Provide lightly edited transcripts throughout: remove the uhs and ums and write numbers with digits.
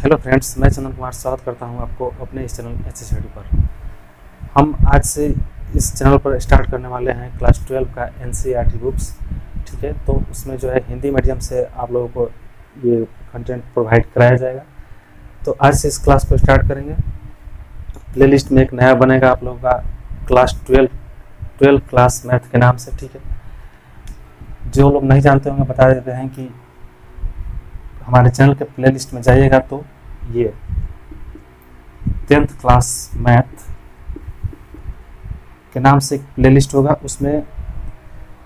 Hello friends, मैं चंदन कुमार स्वागत करता हूं आपको अपने इस चैनल HSID पर। हम आज से इस चैनल पर स्टार्ट करने वाले हैं क्लास 12 का NCERT बुक्स। ठीक है, तो उसमें जो है हिंदी मीडियम से आप लोगों को ये कंटेंट प्रोवाइड कराया जाएगा। तो आज से इस क्लास को स्टार्ट करेंगे। प्लेलिस्ट में एक नया बनेगा आप लोगों का क्लास 12 क्लास मैथ के नाम से। ठीक है, जो लोग नहीं जानते होंगे बता देते हैं कि हमारे चैनल के प्लेलिस्ट में जाइएगा तो ये 10th क्लास मैथ के नाम से एक प्लेलिस्ट होगा। उसमें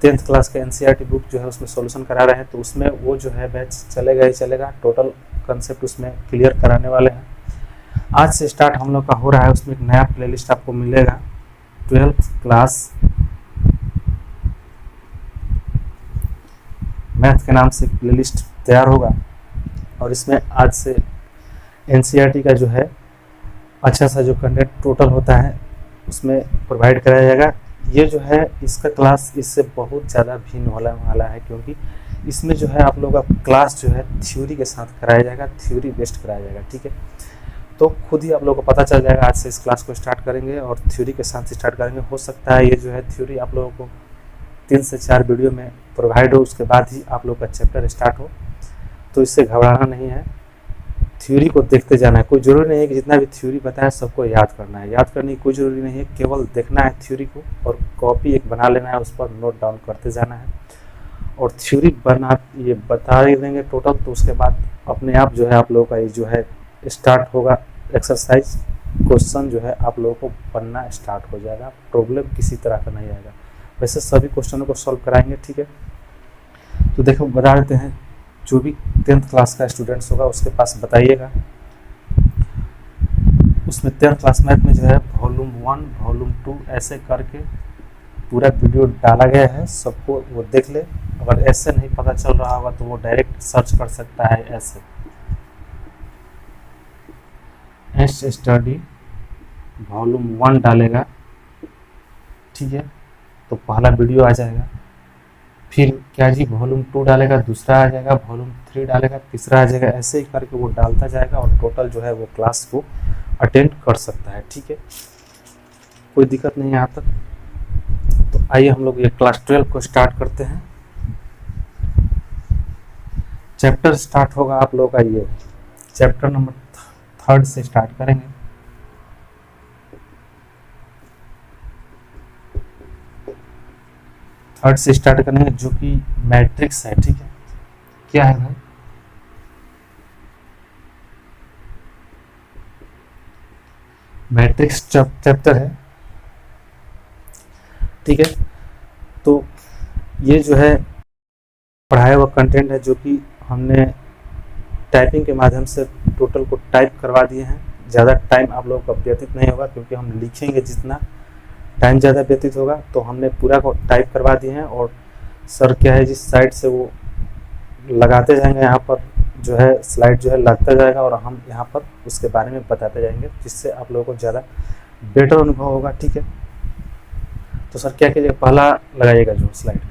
10th क्लास का NCERT बुक जो है उसमें सॉल्यूशन करा रहे हैं, तो उसमें वो जो है बैच चलेगा ही चलेगा। टोटल कंसेप्ट उसमें क्लियर कराने वाले हैं। आज से स्टार्ट हम लोग का हो रहा है, उसमें एक नया प्लेलिस्ट आपको मिलेगा 12th क्लास मैथ के नाम से एक प्लेलिस्ट तैयार होगा और इसमें आज से NCERT का जो है अच्छा सा जो कंटेंट टोटल होता है उसमें प्रोवाइड कराया जाएगा। ये जो है इसका क्लास इससे बहुत ज़्यादा भिन्न होने वाला है, क्योंकि इसमें जो है आप लोगों का क्लास जो है थ्योरी के साथ कराया जाएगा, थ्योरी बेस्ड कराया जाएगा। ठीक है, तो खुद ही आप लोगों को पता चल जाएगा। आज से इस क्लास को स्टार्ट करेंगे और थ्योरी के साथ स्टार्ट करेंगे। हो सकता है ये जो है थ्योरी आप लोगों को 3 से 4 वीडियो में प्रोवाइड हो, उसके बाद ही आप लोग का चैप्टर स्टार्ट हो, तो इससे घबराना नहीं है। थ्योरी को देखते जाना है। कोई ज़रूरी नहीं है कि जितना भी थ्योरी बताया सबको याद करना है। याद करने की कोई ज़रूरी नहीं है, केवल देखना है थ्योरी को और कॉपी एक बना लेना है, उस पर नोट डाउन करते जाना है। और थ्योरी बना ये बता ही देंगे टोटल, तो उसके बाद अपने आप जो है आप लोगों का ये जो है स्टार्ट होगा एक्सरसाइज। क्वेश्चन जो है आप लोगों को बनना स्टार्ट हो जाएगा। प्रॉब्लम किसी तरह का नहीं आएगा। वैसे सभी क्वेश्चनों को सॉल्व कराएंगे। ठीक है, तो देखो बता देते हैं। जो भी 10th क्लास का स्टूडेंट्स होगा उसके पास बताइएगा। उसमें 10th क्लास मैथ में जो है वॉल्यूम 1 वॉल्यूम 2 ऐसे करके पूरा वीडियो डाला गया है, सबको वो देख ले। अगर ऐसे नहीं पता चल रहा होगा तो वो डायरेक्ट सर्च कर सकता है ऐसे HSTUDY वॉल्यूम 1 डालेगा। ठीक है, तो पहला वीडियो आ जाएगा। फिर क्या जी वॉल्यूम 2 डालेगा, दूसरा आ जाएगा, वॉल्यूम 3 डालेगा, तीसरा आ जाएगा। ऐसे ही करके वो डालता जाएगा और टोटल जो है वो क्लास को अटेंड कर सकता है। ठीक है, कोई दिक्कत नहीं है यहाँ तक। तो आइए हम लोग ये क्लास 12 को स्टार्ट करते हैं। चैप्टर स्टार्ट होगा आप लोगों का ये चैप्टर नंबर 3 से स्टार्ट करेंगे। थर्ड से स्टार्ट करेंगे जो कि मैट्रिक्स है। ठीक है, क्या है भाई? मैट्रिक्स चैप्टर है। ठीक है, तो ये जो है पढ़ाया हुआ कंटेंट है, जो कि हमने टाइपिंग के माध्यम से टोटल को टाइप करवा दिए हैं। ज़्यादा टाइम आप लोगों का व्यतीत नहीं होगा, क्योंकि हम लिखेंगे जितना टाइम ज़्यादा व्यतीत होगा, तो हमने पूरा को टाइप करवा दिए हैं। और सर क्या है जिस साइड से वो लगाते जाएंगे, यहाँ पर जो है स्लाइड जो है लगता जाएगा और हम यहाँ पर उसके बारे में बताते जाएंगे, जिससे आप लोगों को ज़्यादा बेटर अनुभव होगा। ठीक है, तो सर क्या कीजिएगा, पहला लगाइएगा जो स्लाइड।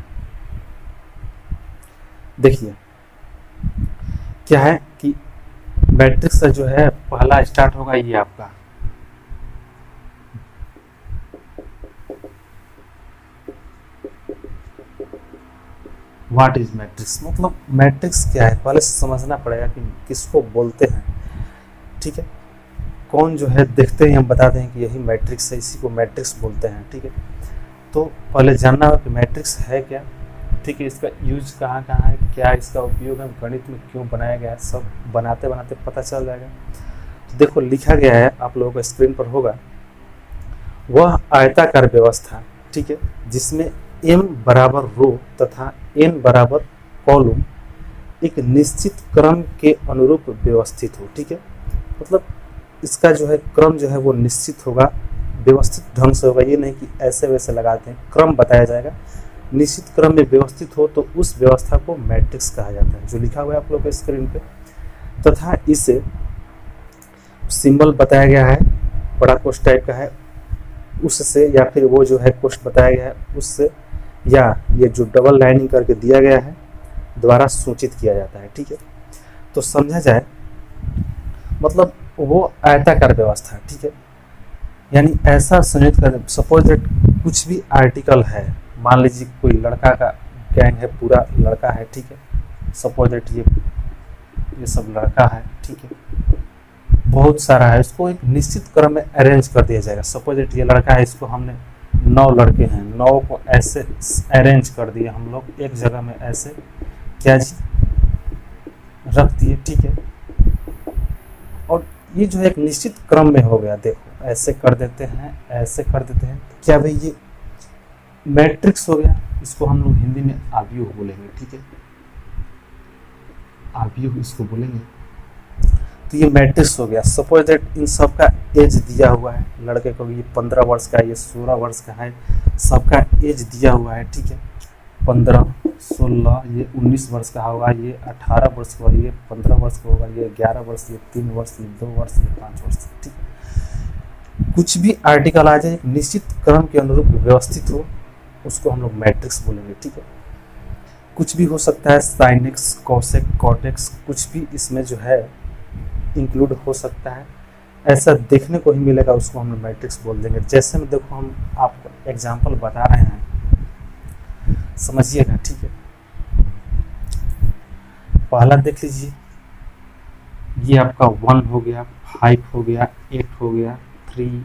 देखिए क्या है कि मैट्रिक्स से जो है पहला स्टार्ट होगा ये आपका व्हाट इज मैट्रिक्स। मतलब मैट्रिक्स क्या है पहले समझना पड़ेगा कि किसको बोलते हैं। ठीक है, कौन जो है देखते ही हम बताते हैं कि यही मैट्रिक्स है, इसी को मैट्रिक्स बोलते हैं। ठीक है, तो पहले जानना होगा कि मैट्रिक्स है क्या। ठीक है, इसका यूज कहाँ कहाँ है, क्या इसका उपयोग है, गणित में क्यों बनाया गया है, सब बनाते बनाते पता चल जाएगा। तो देखो लिखा गया है, आप लोगों को स्क्रीन पर होगा, वह आयताकार व्यवस्था। ठीक है, जिसमें m बराबर रो तथा n बराबर कॉलम एक निश्चित क्रम के अनुरूप व्यवस्थित हो। ठीक है, मतलब इसका जो है क्रम जो है वो निश्चित होगा, व्यवस्थित ढंग से होगा। ये नहीं कि ऐसे वैसे लगाते हैं, क्रम बताया जाएगा। निश्चित क्रम में व्यवस्थित हो तो उस व्यवस्था को मैट्रिक्स कहा जाता है, जो लिखा हुआ है आप लोग के स्क्रीन पे। तथा इसे सिंबल बताया गया है, बड़ा कोष्ठ टाइप का है, उससे या फिर वो जो है कोष्ठ बताया गया है उससे, या ये जो डबल लाइनिंग करके दिया गया है द्वारा सूचित किया जाता है। ठीक है, तो समझा जाए मतलब वो आयताकार व्यवस्था है, ठीक है। यानी ऐसा संयोजित कर, सपोज दैट कुछ भी आर्टिकल है, मान लीजिए कोई लड़का का गैंग है, पूरा लड़का है, ठीक है। सपोज दैट ये सब लड़का है, ठीक है, बहुत सारा है, इसको एक निश्चित क्रम में अरेंज कर दिया जाएगा। सपोज दैट ये लड़का है, इसको हमने 9 लड़के हैं, 9 को ऐसे अरेंज कर दिए हम लोग एक जगह में, ऐसे क्या जी रख दिए, ठीक है। और ये जो है एक निश्चित क्रम में हो गया, देखो ऐसे कर देते हैं, ऐसे कर देते हैं, क्या भाई ये मैट्रिक्स हो गया। इसको हम लोग हिंदी में आव्यूह बोलेंगे, ठीक है, आव्यूह इसको बोलेंगे। तो ये मैट्रिक्स हो गया। सपोज दैट इन सब का एज दिया हुआ है, लड़के को ये 15 वर्ष का है, ये 16 वर्ष का है, सबका एज दिया हुआ है, ठीक है। 15, 16, ये 19 वर्ष का होगा, ये 18 वर्ष का होगा, ये 15 वर्ष का होगा, ये 11 वर्ष, ये 3 वर्ष, ये 2 वर्ष, ये 5 वर्ष, ठीक है। कुछ भी आर्टिकल आ जाए एक निश्चित क्रम के अनुरूप व्यवस्थित हो, उसको हम लोग मैट्रिक्स बोलेंगे, ठीक है। कुछ भी हो सकता है, साइन एक्स, कॉसेक, कॉटेक्स, कुछ भी इसमें जो है इंक्लूड हो सकता है, ऐसा देखने को ही मिलेगा, उसको हम मैट्रिक्स बोल देंगे। जैसे में देखो हम आपको एग्जांपल बता रहे हैं, समझिएगा, ठीक है। पहला देख लीजिए, ये आपका 1 हो गया, 5 हो गया, 8 हो गया, 3,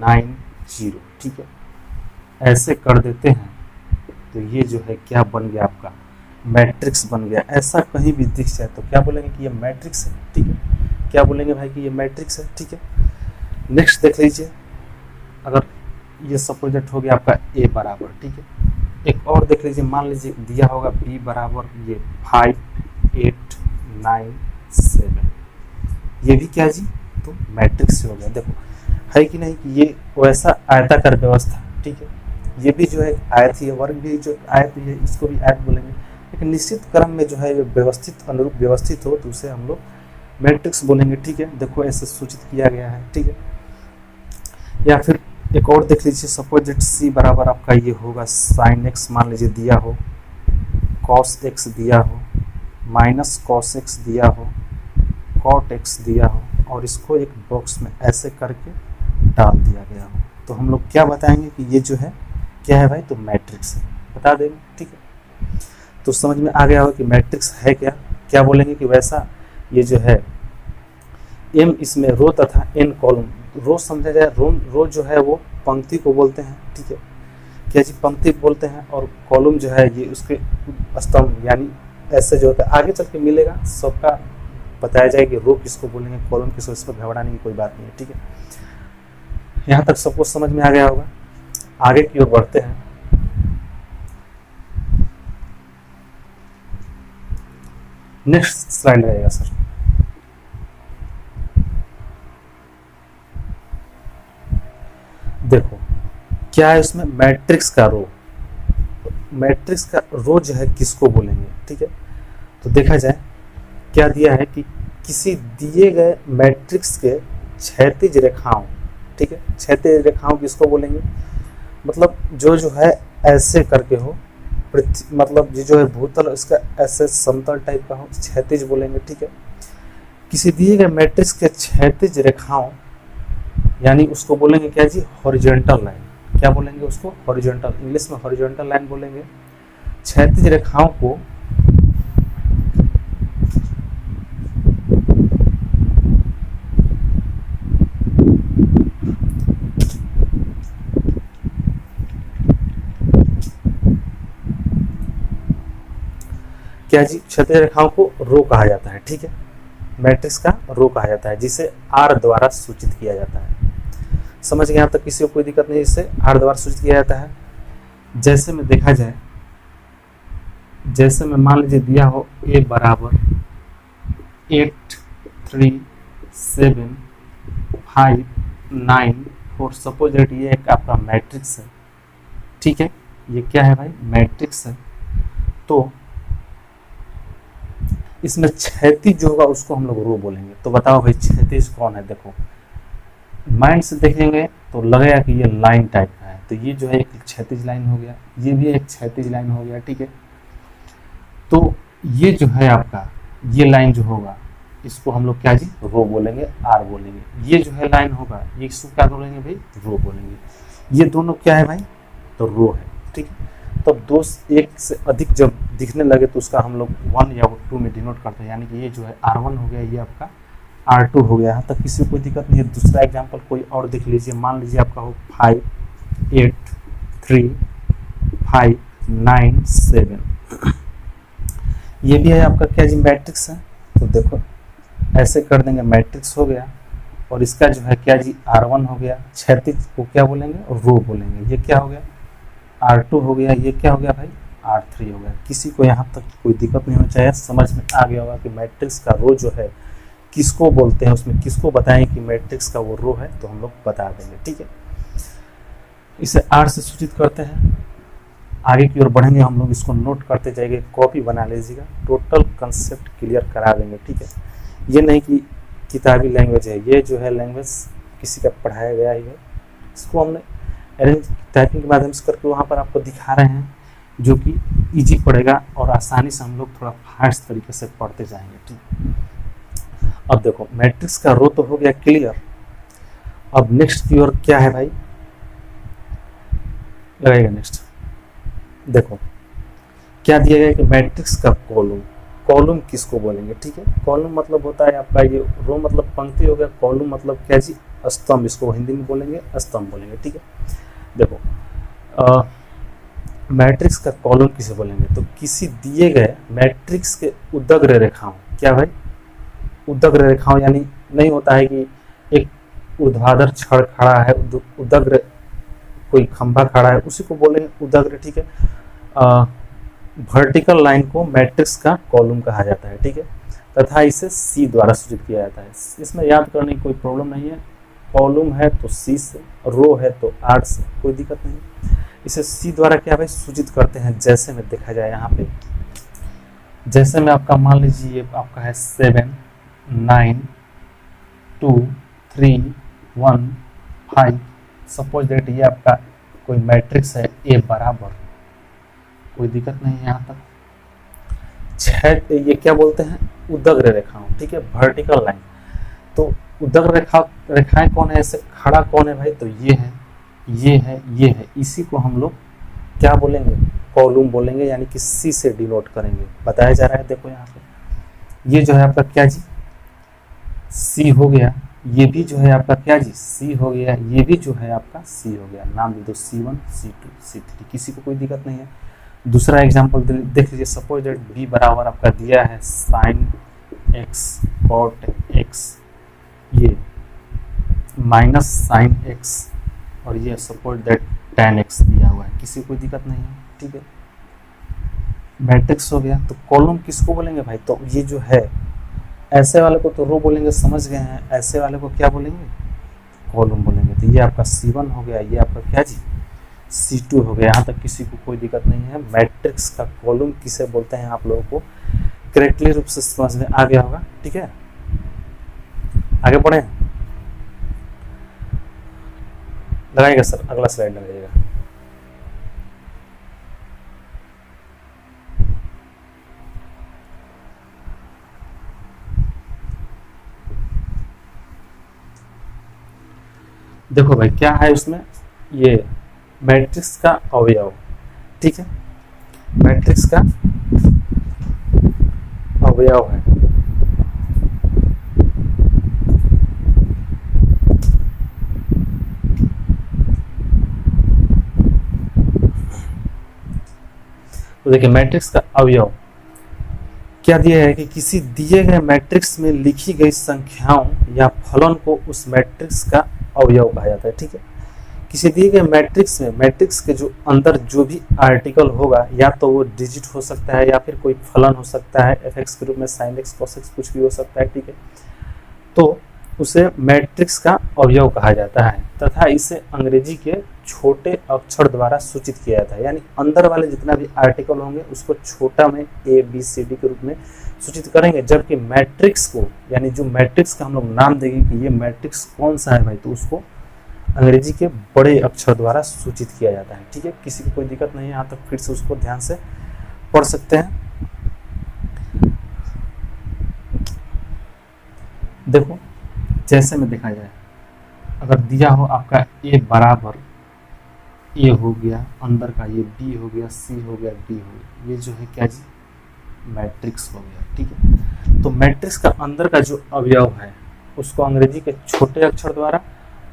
9, 0, ठीक है। ऐसे कर देते हैं तो ये जो है क्या बन गया, आपका मैट्रिक्स बन गया। ऐसा कहीं भी दिख जाए तो क्या बोलेंगे कि ये मैट्रिक्स है, ठीक है। क्या बोलेंगे भाई कि ये मैट्रिक्स है, ठीक है। नेक्स्ट देख लीजिए, अगर ये सपोजेट हो गया आपका ए बराबर, ठीक है। एक और देख लीजिए, मान लीजिए दिया होगा बी बराबर ये 5, 8, 9, 7, ये भी क्या जी, तो मैट्रिक्स हो गया। देखो है कि नहीं कि ये वैसा आयताकार व्यवस्था, ठीक है। ये भी जो है आयत ही है, वर्ग भी जो आयत है, इसको भी आयत बोलेंगे। एक निश्चित क्रम में जो है व्यवस्थित अनुरूप व्यवस्थित हो तो उसे हम लोग मैट्रिक्स बोलेंगे, ठीक है। देखो ऐसे सूचित किया गया है, ठीक है। या फिर एक और देख लीजिए, सपोज दैट सी बराबर आपका ये होगा साइन एक्स मान लीजिए दिया हो, कॉस एक्स दिया हो, माइनस कॉस एक्स दिया हो, कॉट एक्स दिया हो, और इसको एक बॉक्स में ऐसे करके डाल दिया गया हो, तो हम लोग क्या बताएंगे कि ये जो है क्या है भाई, तो मैट्रिक्स है, बता देंगे, ठीक है। तो समझ में आ गया होगा कि मैट्रिक्स है क्या। क्या बोलेंगे कि वैसा ये जो है एम इसमें रो तथा एन कॉलम, रो समझा जाए, रो जो है वो पंक्ति को बोलते हैं, ठीक है, क्या जी पंक्ति बोलते हैं, और कॉलम जो है ये उसके स्तंभ, यानी ऐसे जो होता है आगे चल के मिलेगा, सबका बताया जाएगा कि रो किसको बोलेंगे, कॉलम किसको, इस पर घबराने की कोई बात नहीं है, ठीक है। यहाँ तक सबको समझ में आ गया होगा। आगे की ओर बढ़ते हैं। नेक्स्ट स्लाइड रहेगा सर। देखो क्या है उसमें, मैट्रिक्स का रो, मैट्रिक्स का रो जो है किसको बोलेंगे, ठीक है। तो देखा जाए क्या दिया है कि किसी दिए गए मैट्रिक्स के क्षैतिज रेखाओं, ठीक है, क्षैतिज रेखाओं किसको बोलेंगे, मतलब जो है ऐसे करके हो, मतलब ये जो है भूतल इसका ऐसे समतल टाइप का हो, क्षैतिज बोलेंगे, ठीक है। किसी दिए गए मैट्रिक्स के क्षैतिज रेखाओं, यानी उसको बोलेंगे क्या जी, हॉरिजॉन्टल लाइन। क्या बोलेंगे उसको, हॉरिजॉन्टल, इंग्लिश में हॉरिजॉन्टल लाइन बोलेंगे। क्षैतिज रेखाओं को क्या जी, क्षैतिज रेखाओं को रो कहा जाता है, ठीक है। मैट्रिक्स का रो कहा जाता है, जिसे आर द्वारा सूचित किया जाता है। समझ गए यहाँ तक, किसी को कोई दिक्कत नहीं, जिसे आर द्वारा सूचित किया जाता है। जैसे में देखा जाए, जैसे में मान लीजिए दिया हो ए बराबर 8, 3, 7, 5, 9, 4, सपोज दैट ये एक आपका मैट्रिक्स है, ठीक है। ये क्या है भाई, मैट्रिक्स है। तो इसमें क्षैतिज जो होगा उसको हम लोग रो बोलेंगे। तो बताओ भाई क्षैतिज कौन है, देखो माइंड से देखेंगे तो लगेगा कि ये लाइन टाइप का है, तो ये जो है एक क्षैतिज लाइन हो गया, ये भी एक क्षैतिज लाइन हो गया, ठीक है। तो ये जो है आपका ये लाइन जो होगा इसको हम लोग क्या जी रो बोलेंगे, आर बोलेंगे। ये जो है लाइन होगा, ये इसको क्या बोलेंगे भाई, रो बोलेंगे। ये दोनों क्या है भाई, तो रो है, ठीक है। तो दो एक से अधिक जब दिखने लगे तो उसका हम लोग 1 या 2 में डिनोट करते हैं, यानी कि ये जो है R1 हो गया, ये आपका R2 हो गया। यहाँ तक किसी को कोई दिक्कत नहीं है। दूसरा एग्जाम्पल कोई और देख लीजिए, मान लीजिए आपका हो 5 8 3 5 9 7। ये भी है आपका क्या जी, मैट्रिक्स है। तो देखो ऐसे कर देंगे, मैट्रिक्स हो गया, और इसका जो है क्या जी R1 हो गया, क्षैतिज को क्या बोलेंगे, रो बोलेंगे। ये क्या हो गया, R2 हो गया, ये क्या हो गया भाई, R3 हो गया। किसी को यहाँ तक कोई दिक्कत नहीं होनी चाहिए, समझ में आ गया होगा कि मैट्रिक्स का रो जो है किसको बोलते हैं, उसमें किसको बताएं कि मैट्रिक्स का वो रो है, तो हम लोग बता देंगे, ठीक है। इसे R से सूचित करते हैं। आगे की ओर बढ़ेंगे हम लोग, इसको नोट करते जाएंगे, कॉपी बना लीजिएगा, टोटल कंसेप्ट क्लियर करा देंगे, ठीक है। ये नहीं कि किताबी लैंग्वेज है, ये जो है लैंग्वेज किसी का पढ़ाया गया ही है, इसको हमने अरेंज टाइपिंग के माध्यम से करके वहाँ पर आपको दिखा रहे हैं, जो कि इजी पड़ेगा और आसानी से हम लोग थोड़ा फास्ट तरीके से पढ़ते जाएंगे, ठीक। अब देखो मैट्रिक्स का रो तो हो गया क्लियर। अब नेक्स्ट की ओर क्या है भाई, लगाएगा नेक्स्ट। देखो क्या दिया गया कि मैट्रिक्स का कॉलम, कॉलम किसको बोलेंगे, ठीक है। कॉलम मतलब होता है आपका, ये रो मतलब पंक्ति हो गया, कॉलम मतलब क्या जी, स्तंभ, इसको हिंदी में बोलेंगे स्तंभ बोलेंगे, ठीक है। देखो मैट्रिक्स का कॉलम किसे बोलेंगे, तो किसी दिए गए मैट्रिक्स के उदग्र रेखाओं, क्या भाई, उदग्र रेखाओं, यानी नहीं होता है कि एक ऊर्ध्वाधर छड़ खड़ा है, उदग्र कोई खंभा खड़ा है, उसी को बोलेंगे उदग्र, ठीक है। वर्टिकल लाइन को मैट्रिक्स का कॉलम कहा जाता है, ठीक है, तथा इसे सी द्वारा सूचित किया जाता है। इसमें याद करने की कोई प्रॉब्लम नहीं है, कॉलम है तो सी से, रो है तो आर से, कोई दिक्कत नहीं। इसे सी द्वारा क्या भाई सूचित करते हैं, जैसे में देखा जाए यहाँ पे, जैसे में आपका मान लीजिए ये आपका है 7 9 2 3 1 5। सपोज दैट ये आपका कोई मैट्रिक्स है ए बराबर, कोई दिक्कत नहीं है यहाँ तक। छह ये क्या बोलते हैं, उदग्र रेखाओं, ठीक है, वर्टिकल लाइन। तो उदग्र रेखाएं कौन है, ऐसे खड़ा कौन है भाई, तो ये है, ये है, ये है, इसी को हम लोग क्या बोलेंगे, कॉलम बोलेंगे, यानी कि सी से डिनोट करेंगे, बताया जा रहा है। देखो यहाँ पे ये जो है आपका क्या जी, सी हो गया, ये भी जो है आपका क्या जी, सी हो गया, ये भी जो है आपका सी हो गया। नाम दे दो C1 C2 C3, किसी को कोई दिक्कत नहीं है। दूसरा एग्जांपल देख लीजिए, सपोज दैट बी बराबर आपका दिया है sin x cot x, ये माइनस sin x, और ये सपोज दैट tan x दिया हुआ है, किसी को कोई दिक्कत नहीं है, ठीक है। मैट्रिक्स हो गया, तो कॉलम किसको बोलेंगे भाई, तो ये जो है ऐसे वाले को तो रो बोलेंगे, समझ गए हैं, ऐसे वाले को क्या बोलेंगे, कॉलम बोलेंगे। तो ये आपका C1 हो गया, ये आपका क्या जी C2 हो गया। यहाँ तक किसी को कोई दिक्कत नहीं है। मैट्रिक्स का कॉलम किसे बोलते हैं आप लोगों को करेक्टली रूप से समझ में आ गया होगा, ठीक है। आगे बढ़े, लगाइएगा सर, अगला स्लाइड लगाइएगा। देखो भाई क्या है उसमें, ये मैट्रिक्स का अवयव, ठीक है, मैट्रिक्स का अवयव है। तो देखिए मैट्रिक्स का अवयव क्या दिया है कि किसी दिए गए मैट्रिक्स में लिखी गई संख्याओं या फलन को उस मैट्रिक्स का अवयव कहा जाता है, ठीक है। किसी दिए गए मैट्रिक्स में, मैट्रिक्स के जो अंदर जो भी आर्टिकल होगा, या तो वो डिजिट हो सकता है या फिर कोई फलन हो सकता है, fx के रूप में sin x cos x कुछ भी हो सकता है, ठीक है। तो उसे मैट्रिक्स का अवयव कहा जाता है, तथा इसे अंग्रेजी के छोटे अक्षर द्वारा सूचित किया जाता है, यानी अंदर वाले जितना भी आर्टिकल होंगे उसको छोटा में A B C D के रूप में सूचित करेंगे। जबकि मैट्रिक्स को, यानी जो मैट्रिक्स का हम लोग नाम देंगे कि ये मैट्रिक्स कौन सा है भाई, तो उसको अंग्रेजी के बड़े अक्षर द्वारा सूचित किया जाता है, ठीक है। किसी को कोई दिक्कत नहीं है, यहाँ तक फिर से उसको ध्यान से पढ़ सकते हैं। देखो जैसे में देखा जाए, अगर दिया हो आपका ए बराबर ए हो गया, अंदर का ये बी हो गया, सी हो गया, डी हो गया, ये जो है क्या जी, मैट्रिक्स हो गया। ठीक है, तो मैट्रिक्स का अंदर का जो अवयव है उसको अंग्रेजी के छोटे अक्षर द्वारा,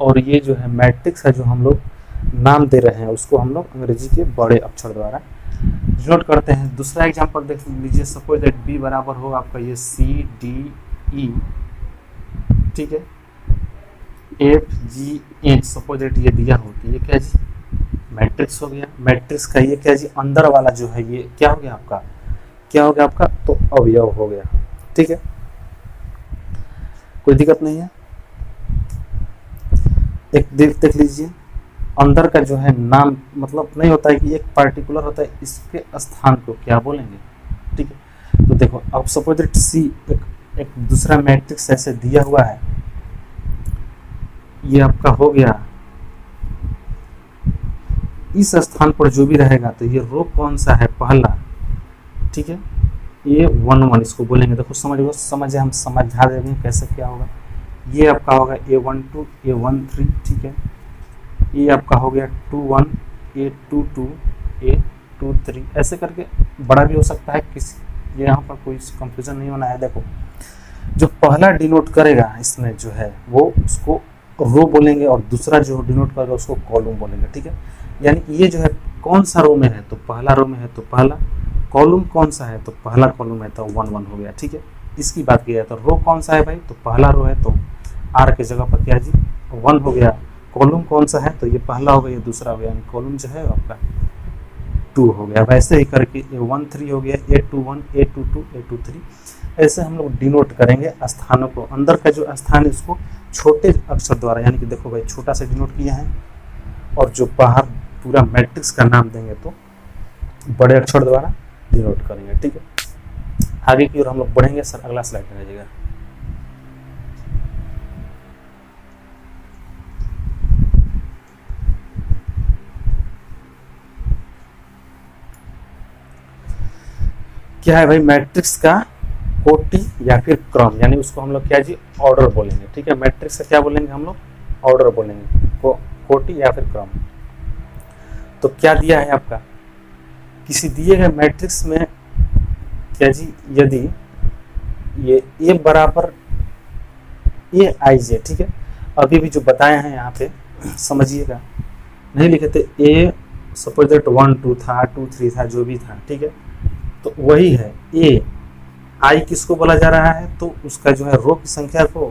और ये जो है मैट्रिक्स का जो हम लोग नाम दे रहे हैं उसको हम लोग अंग्रेजी के बड़े अक्षर द्वारा डिनोट करते हैं। दूसरा एग्जांपल देख लीजिए, सपोज दैट बी बराबर हो आपका ये सी डी ई, ठीक है, F G H, suppose that ये दिया हो तो ये क्या जी, मैट्रिक्स हो गया। मैट्रिक्स का ये क्या जी, अंदर वाला जो है ये क्या हो गया आपका, क्या हो गया आपका, तो अवयव हो गया। ठीक है, कोई दिक्कत नहीं है। एक देख लीजिए, अंदर का जो है नाम मतलब नहीं होता है कि एक पार्टिकुलर होता है, इसके स्थान को क्या बोलेंगे। ठीक है, तो देखो अब सपोज दैट सी एक दूसरा मैट्रिक्स ऐसे दिया हुआ है, ये आपका हो गया, इस स्थान पर जो भी रहेगा तो ये रो कौन सा है, पहला। ठीक है, ये 1 1 इसको बोलेंगे। देखो समझे हम समझा देंगे कैसे क्या होगा। ये आपका होगा A12 A13, ठीक है, ये आपका हो गया 21 A22 A23, ऐसे करके बड़ा भी हो सकता है, किसी यहाँ पर कोई कंफ्यूजन नहीं होना है। देखो जो पहला डिनोट करेगा इसमें जो है वो उसको रो बोलेंगे, और दूसरा जो डिनोट करेगा उसको कॉलम बोलेंगे। ठीक है, यानी ये जो है कौन सा रो में है, तो पहला रो में है तो पहला, कॉलम कौन सा है तो पहला कॉलम है तो 1 1 हो गया। ठीक है, इसकी बात की जाए तो रो कौन सा है भाई, तो पहला रो है तो आर के जगह पर क्या जी 1 हो गया। कॉलम कौन सा है तो ये पहला हो गया, ये दूसरा हो गया, यानी कॉलम जो है आपका 2 हो गया। वैसे ही करके A13 हो गया, A21 A22 A23, ऐसे हम लोग डिनोट करेंगे स्थानों को। अंदर का जो स्थान है उसको छोटे अक्षर द्वारा, यानी कि देखो भाई छोटा से डिनोट किया है, और जो बाहर पूरा मैट्रिक्स का नाम देंगे तो बड़े अक्षर द्वारा डिनोट करेंगे। ठीक है, आगे की ओर हम लोग बढ़ेंगे। सर अगला स्लाइड में रहिएगा। क्या है भाई, मैट्रिक्स का कोटि या फिर क्रम, यानी उसको हम लोग क्या जी ऑर्डर बोलेंगे। ठीक है, मैट्रिक्स का क्या बोलेंगे हम लोग, ऑर्डर बोलेंगे, कोटि या फिर क्रम। तो क्या दिया है आपका, किसी दिए गए मैट्रिक्स में क्या जी, यदि ये ए बराबर ए आई जे, ठीक है, अभी भी जो बताए हैं यहाँ पे समझिएगा, नहीं लिखे थे, ए सपोज दैट 1 2 था, 2 3 था, जो भी था। ठीक है, तो वही है ए आई किसको बोला जा रहा है, तो उसका जो है रो की संख्या को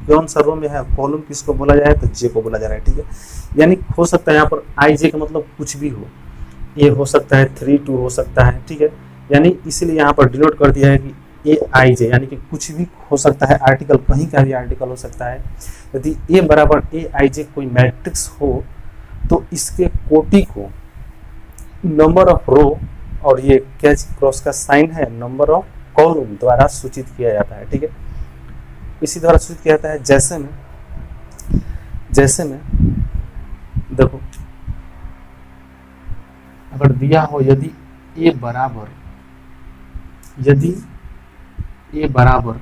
कौन सा रो में है, कॉलम किसको बोला जा रहा है, तो जे को बोला जा रहा है। ठीक है, यानी हो सकता है यहाँ पर आई जे का मतलब कुछ भी हो, ए हो सकता है 3 2 हो सकता है। ठीक है, यानी इसलिए यहाँ पर डिनोट कर दिया है कि ए आई जे, यानी कि कुछ भी हो सकता है, आर्टिकल कहीं का भी आर्टिकल हो सकता है। यदि ए बराबर ए आई जे कोई मैट्रिक्स हो तो इसके कोटि को नंबर ऑफ रो, और ये क्या क्रॉस का साइन है, नंबर ऑफ कॉलम द्वारा सूचित किया जाता है। ठीक है, इसी द्वारा सूचित किया जाता है। जैसे में देखो, अगर दिया हो यदि ए बराबर A11 A12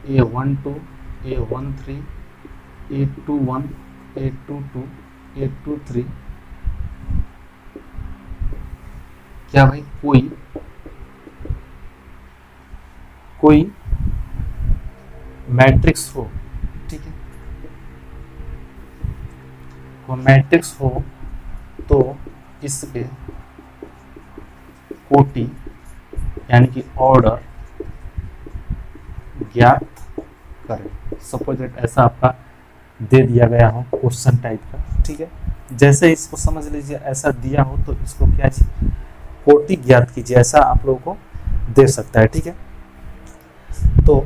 A13 A21 A22 A23, क्या भाई कोई मैट्रिक्स हो। ठीक है, वो मैट्रिक्स हो तो इसके कोटि यानी कि ऑर्डर ज्ञात करें। सपोज दैट ऐसा आपका दे दिया गया हो क्वेश्चन टाइप का। ठीक है, जैसे इसको समझ लीजिए, ऐसा दिया हो तो इसको क्या कोटि ज्ञात कीजिए, ऐसा आप लोगों को दे सकता है। ठीक है, तो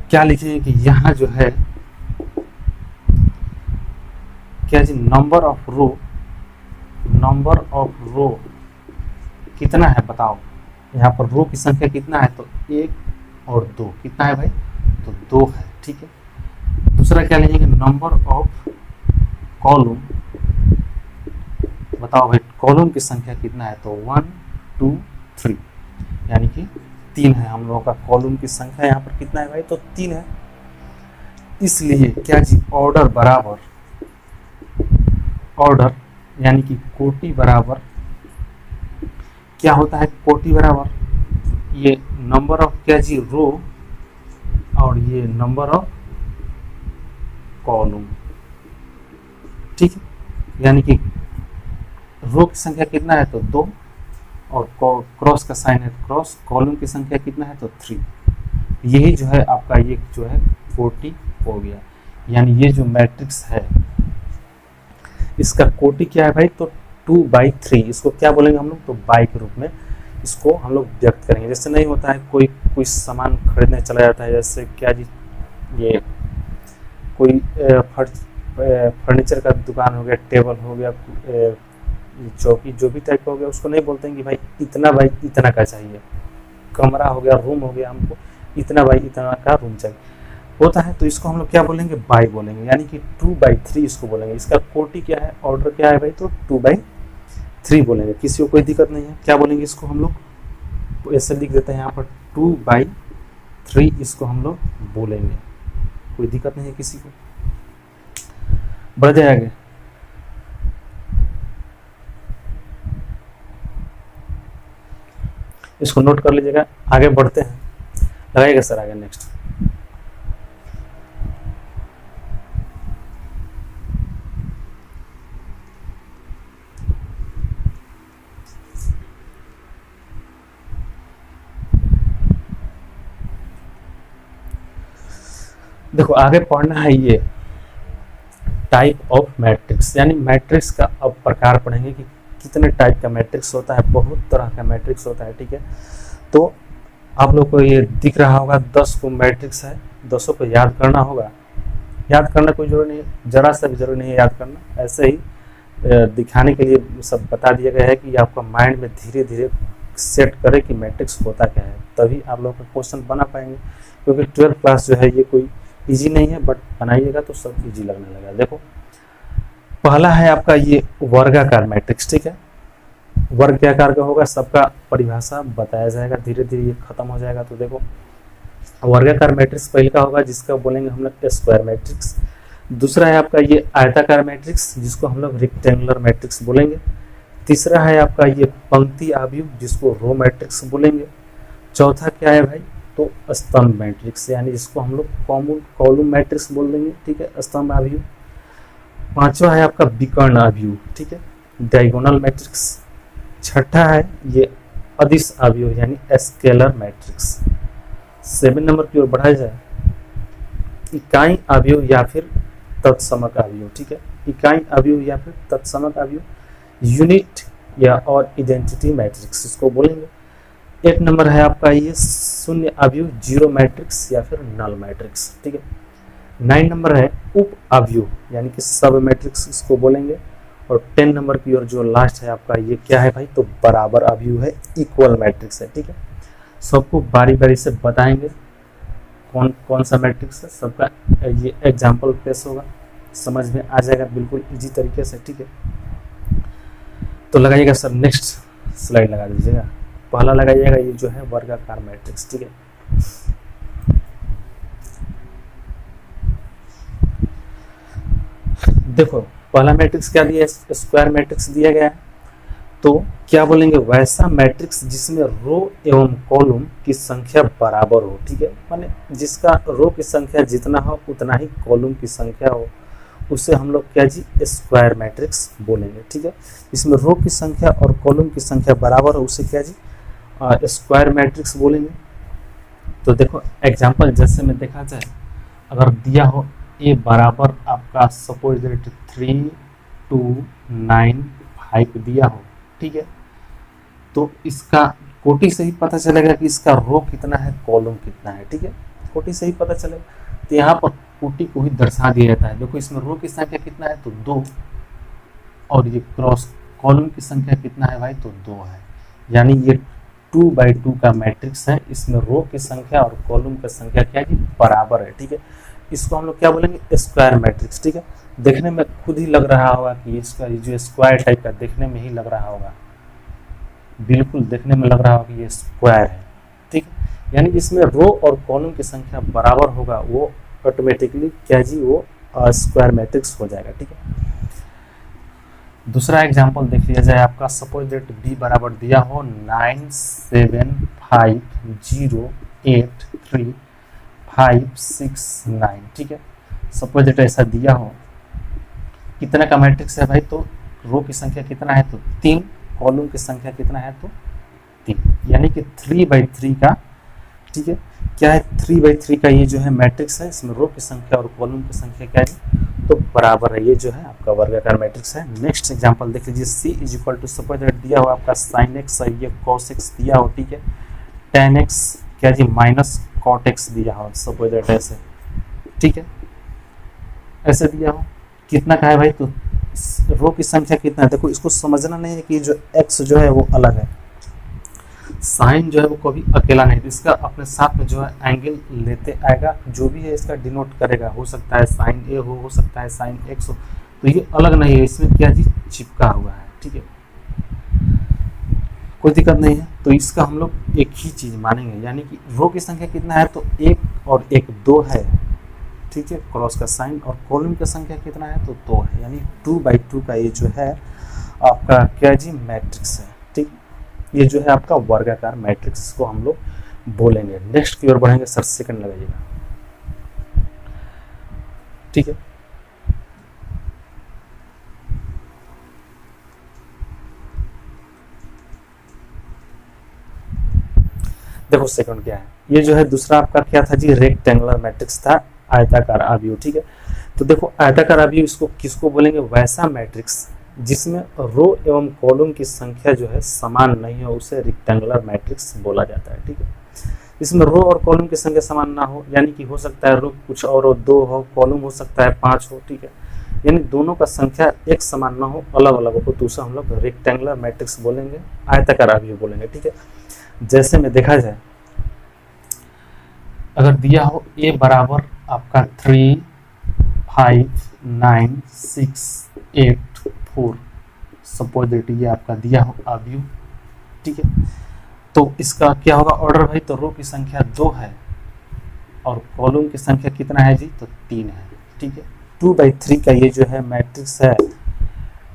क्या लिखेंगे कि यहाँ जो है क्या जी, नंबर ऑफ रो कितना है बताओ, यहाँ पर रो की संख्या कितना है, तो 1 और 2, कितना है भाई, तो 2 है। ठीक है, दूसरा क्या लिखेंगे, नंबर ऑफ कॉलम, बताओ भाई कॉलम की संख्या कितना है, तो 1 2 3, यानी कि 3 है, हम लोगों का कॉलम की संख्या यहाँ पर कितना है भाई, तो 3 है। इसलिए क्या जी, ऑर्डर बराबर, ऑर्डर यानी कि कोटि बराबर क्या होता है, कोटि बराबर ये नंबर ऑफ क्या जी, रो, और ये नंबर ऑफ कॉलम, ठीक है। यानी कि रो की संख्या कितना है, तो 2, और क्रॉस का साइन है क्रॉस, कॉलम की संख्या कितना है, तो 3। यही जो है आपका ये जो है 40 हो गया। यानी ये जो मैट्रिक्स है इसका कोटि क्या है भाई, तो 2/3। इसको क्या बोलेंगे हम लोग, तो बाई के रूप में इसको हम लोग व्यक्त करेंगे। जैसे नहीं होता है कोई सामान खरीदने चला जाता है, जैसे क्या जी, ये कोई फर्नीचर का दुकान हो गया, टेबल हो गया, चौकी जो भी टाइप का हो गया, उसको नहीं बोलते हैं कि भाई इतना बाई इतना का चाहिए। कमरा हो गया, रूम हो गया, हमको इतना बाई इतना का रूम चाहिए होता है, तो इसको हम लोग क्या बोलेंगे, बाई बोलेंगे। यानी कि 2/3 इसको बोलेंगे। इसका कोटि क्या है, ऑर्डर क्या है भाई, तो 2/3 बोलेंगे। किसी को कोई दिक्कत नहीं है, क्या बोलेंगे इसको हम लोग, ऐसे लिख देते हैं यहाँ पर 2/3 इसको हम लोग बोलेंगे। कोई दिक्कत नहीं है किसी को, बढ़ जाए आगे। इसको नोट कर लीजिएगा, आगे बढ़ते हैं, लगाइएगा सर आगे नेक्स्ट। देखो आगे पढ़ना है ये टाइप ऑफ मैट्रिक्स, यानी मैट्रिक्स का अब प्रकार पढ़ेंगे कि कितने टाइप का मैट्रिक्स होता है। बहुत तरह का मैट्रिक्स होता है, ठीक है। तो आप लोग को ये दिख रहा होगा 10 को मैट्रिक्स है, 10 को याद करना होगा। याद करना कोई जरूरी नहीं है, जरा सा भी जरूरी नहीं है याद करना, ऐसे ही दिखाने के लिए सब बता दिया गया है कि आपका माइंड में धीरे धीरे सेट करे कि मैट्रिक्स होता क्या है, तभी आप लोग का क्वेश्चन बना पाएंगे। क्योंकि 12th क्लास जो है ये कोई इजी नहीं है, बट बनाइएगा तो सब इजी लगने लगा। देखो पहला है आपका ये वर्गाकार मैट्रिक्स, ठीक है। वर्ग क्या आकार का होगा, सबका परिभाषा बताया जाएगा, धीरे धीरे ये खत्म हो जाएगा। तो देखो वर्गाकार मैट्रिक्स पहले का होगा, जिसका बोलेंगे हम लोग स्क्वायर मैट्रिक्स। दूसरा है आपका ये आयताकार मैट्रिक्स, जिसको हम लोग रेक्टेंगुलर मैट्रिक्स बोलेंगे। तीसरा है आपका ये पंक्ति आव्यूह, जिसको रो मैट्रिक्स बोलेंगे। चौथा क्या है भाई, तो स्तंभ मैट्रिक्स, यानी जिसको हम लोग कॉलम मैट्रिक्स बोल देंगे, ठीक है, स्तंभ आव्यूह। पांचवा है आपका विकर्ण आव्यूह, ठीक है, डायगोनल मैट्रिक्स। छठा है ये अदिश आव्यूह, यानी स्केलर मैट्रिक्स। 7 नंबर की ओर बढ़ाया जाए, इकाई आव्यूह या फिर तत्समक आव्यूह, ठीक है, इकाई आव्यूह या फिर तत्समक आव्यूह। यूनिट या और आइडेंटिटी मैट्रिक्स इसको बोलेंगे। 8 नंबर है आपका ये शून्य आव्यूह, जीरो मैट्रिक्स या फिर नल मैट्रिक्स, ठीक है। 9 नंबर है उप आव्यूह, यानी कि सब मैट्रिक्स इसको बोलेंगे। और 10 नंबर की ओर जो लास्ट है आपका ये क्या है भाई, तो बराबर आव्यूह है, इक्वल मैट्रिक्स है, ठीक है। सबको बारी बारी से बताएंगे कौन कौन सा मैट्रिक्स है, सबका ये एग्जाम्पल पेश होगा, समझ में आ जाएगा बिल्कुल इजी तरीके से, ठीक है। तो लगाइएगा सर, नेक्स्ट स्लाइड लगा दीजिएगा। पहला लगाइएगा ये जो है वर्गाकार मैट्रिक्स, ठीक है। देखो पहला मैट्रिक्स क्या दिया है, स्क्वायर मैट्रिक्स दिया गया है। तो क्या बोलेंगे, वैसा मैट्रिक्स जिसमें रो एवं कॉलम की संख्या बराबर हो, ठीक है, माने जिसका रो की संख्या जितना हो उतना ही कॉलम की संख्या हो, उसे हम लोग क्या जी, स्क्वायर मैट्रिक्स बोलेंगे, ठीक है। इसमें रो की संख्या और कॉलम की संख्या बराबर हो, उसे क्या जी, स्क्वायर मैट्रिक्स बोलेंगे। तो देखो एग्जाम्पल जैसे में देखा जाए, अगर दिया हो ए बराबर आपका सपोज 3, 2, 9, 5 दिया हो, ठीक है, तो इसका कोटि से ही पता चलेगा कि इसका रो कितना है, कॉलम कितना है, ठीक है, कोटि से ही पता चलेगा। तो यहाँ पर कोटि को ही दर्शा दिया जाता है। देखो इसमें रो की संख्या कितना है, तो 2, और ये क्रॉस कॉलम की संख्या कितना है भाई, तो 2 है। यानी ये 2/2 का मैट्रिक्स है, इसमें रो की संख्या और कॉलम की संख्या क्या है, बराबर है, ठीक है। इसको हम लोग क्या बोलेंगे, स्क्वायर मैट्रिक्स, ठीक है। देखने में खुद ही लग रहा होगा कि इसका जो स्क्वायर टाइप का देखने में ही लग रहा होगा, बिल्कुल देखने में लग रहा होगा कि ये स्क्वायर है, ठीक है। यानी जिसमें रो और कॉलम की संख्या बराबर होगा वो ऑटोमेटिकली क्या जी, वो स्क्वायर मैट्रिक्स हो जाएगा। ठीक है, दूसरा एग्जांपल देख लिया जाए आपका। सपोज दैट बी बराबर दिया हो 975083569। ठीक है, सपोज दैट ऐसा दिया हो, कितना का मैट्रिक्स है भाई, तो रो की संख्या कितना है तो 3, कॉलम की संख्या कितना है तो 3, यानी कि 3/3 का, ठीक है, क्या है 3/3 का ये जो है मैट्रिक्स है, इसमें रो की संख्या और कॉलम की संख्या क्या है तो बराबर है। ये जो है आपका वर्गाकार मैट्रिक्स है। नेक्स्ट एग्जांपल देख लीजिए। C = सपोज दैट दिया हो आपका sin x है, ये cos x दिया हो, ठीक है, tan x क्या जी -cot x दिया हो, सपोज दैट ऐसे, ठीक है, ऐसे दिया हो, कितना का है भाई तो रो की संख्या कितना है। देखो इसको समझना नहीं है कि जो x जो है वो अलग है, साइन जो है वो कभी अकेला नहीं, इसका अपने साथ में जो है एंगल लेते आएगा, जो भी है इसका डिनोट करेगा, हो सकता है साइन ए हो सकता है साइन एक्स हो, तो ये अलग नहीं है, इसमें क्या जी चिपका हुआ है। ठीक है, कोई दिक्कत नहीं है। तो इसका हम लोग एक ही चीज मानेंगे, यानी कि रो की संख्या कितना है तो 1 और 1 2 है, ठीक है, क्रॉस का साइन, और कॉलम की संख्या कितना है तो 2 है, यानी 2/2 का ये जो है आपका क्या जी मैट्रिक्स है। ठीक, ये जो है आपका वर्गाकार मैट्रिक्स को हम लोग बोलेंगे। नेक्स्ट की ओर बढ़ेंगे सर, सेकंड लगाइएगा। ठीक है, देखो सेकंड क्या है, ये जो है दूसरा आपका क्या था जी, रेक्टेंगुलर मैट्रिक्स था, आयताकार आव्यूह। ठीक है, तो देखो आयताकार आव्यूह इसको किसको बोलेंगे, वैसा मैट्रिक्स जिसमें रो एवं कॉलम की संख्या जो है समान नहीं हो, उसे रेक्टेंगुलर मैट्रिक्स बोला जाता है। ठीक है, इसमें रो और कॉलम की संख्या समान ना हो, यानी कि हो सकता है रो कुछ और हो, 2 हो, कॉलम हो सकता है 5 हो, ठीक है, यानी दोनों का संख्या एक समान ना हो, अलग अलग हो, तो उसे हम लोग रेक्टेंगुलर मैट्रिक्स बोलेंगे, आयताकार आव्यूह बोलेंगे। ठीक है, जैसे में देखा जाए, अगर दिया हो a बराबर आपका 3 5 9 6 8 4, सपोज दैट ये आपका दिया हो आव्यूह। ठीक है, तो इसका क्या होगा ऑर्डर भाई, तो रो की संख्या 2 है और कॉलम की संख्या कितना है जी तो 3 है। ठीक है, 2/3 का ये जो है मैट्रिक्स है,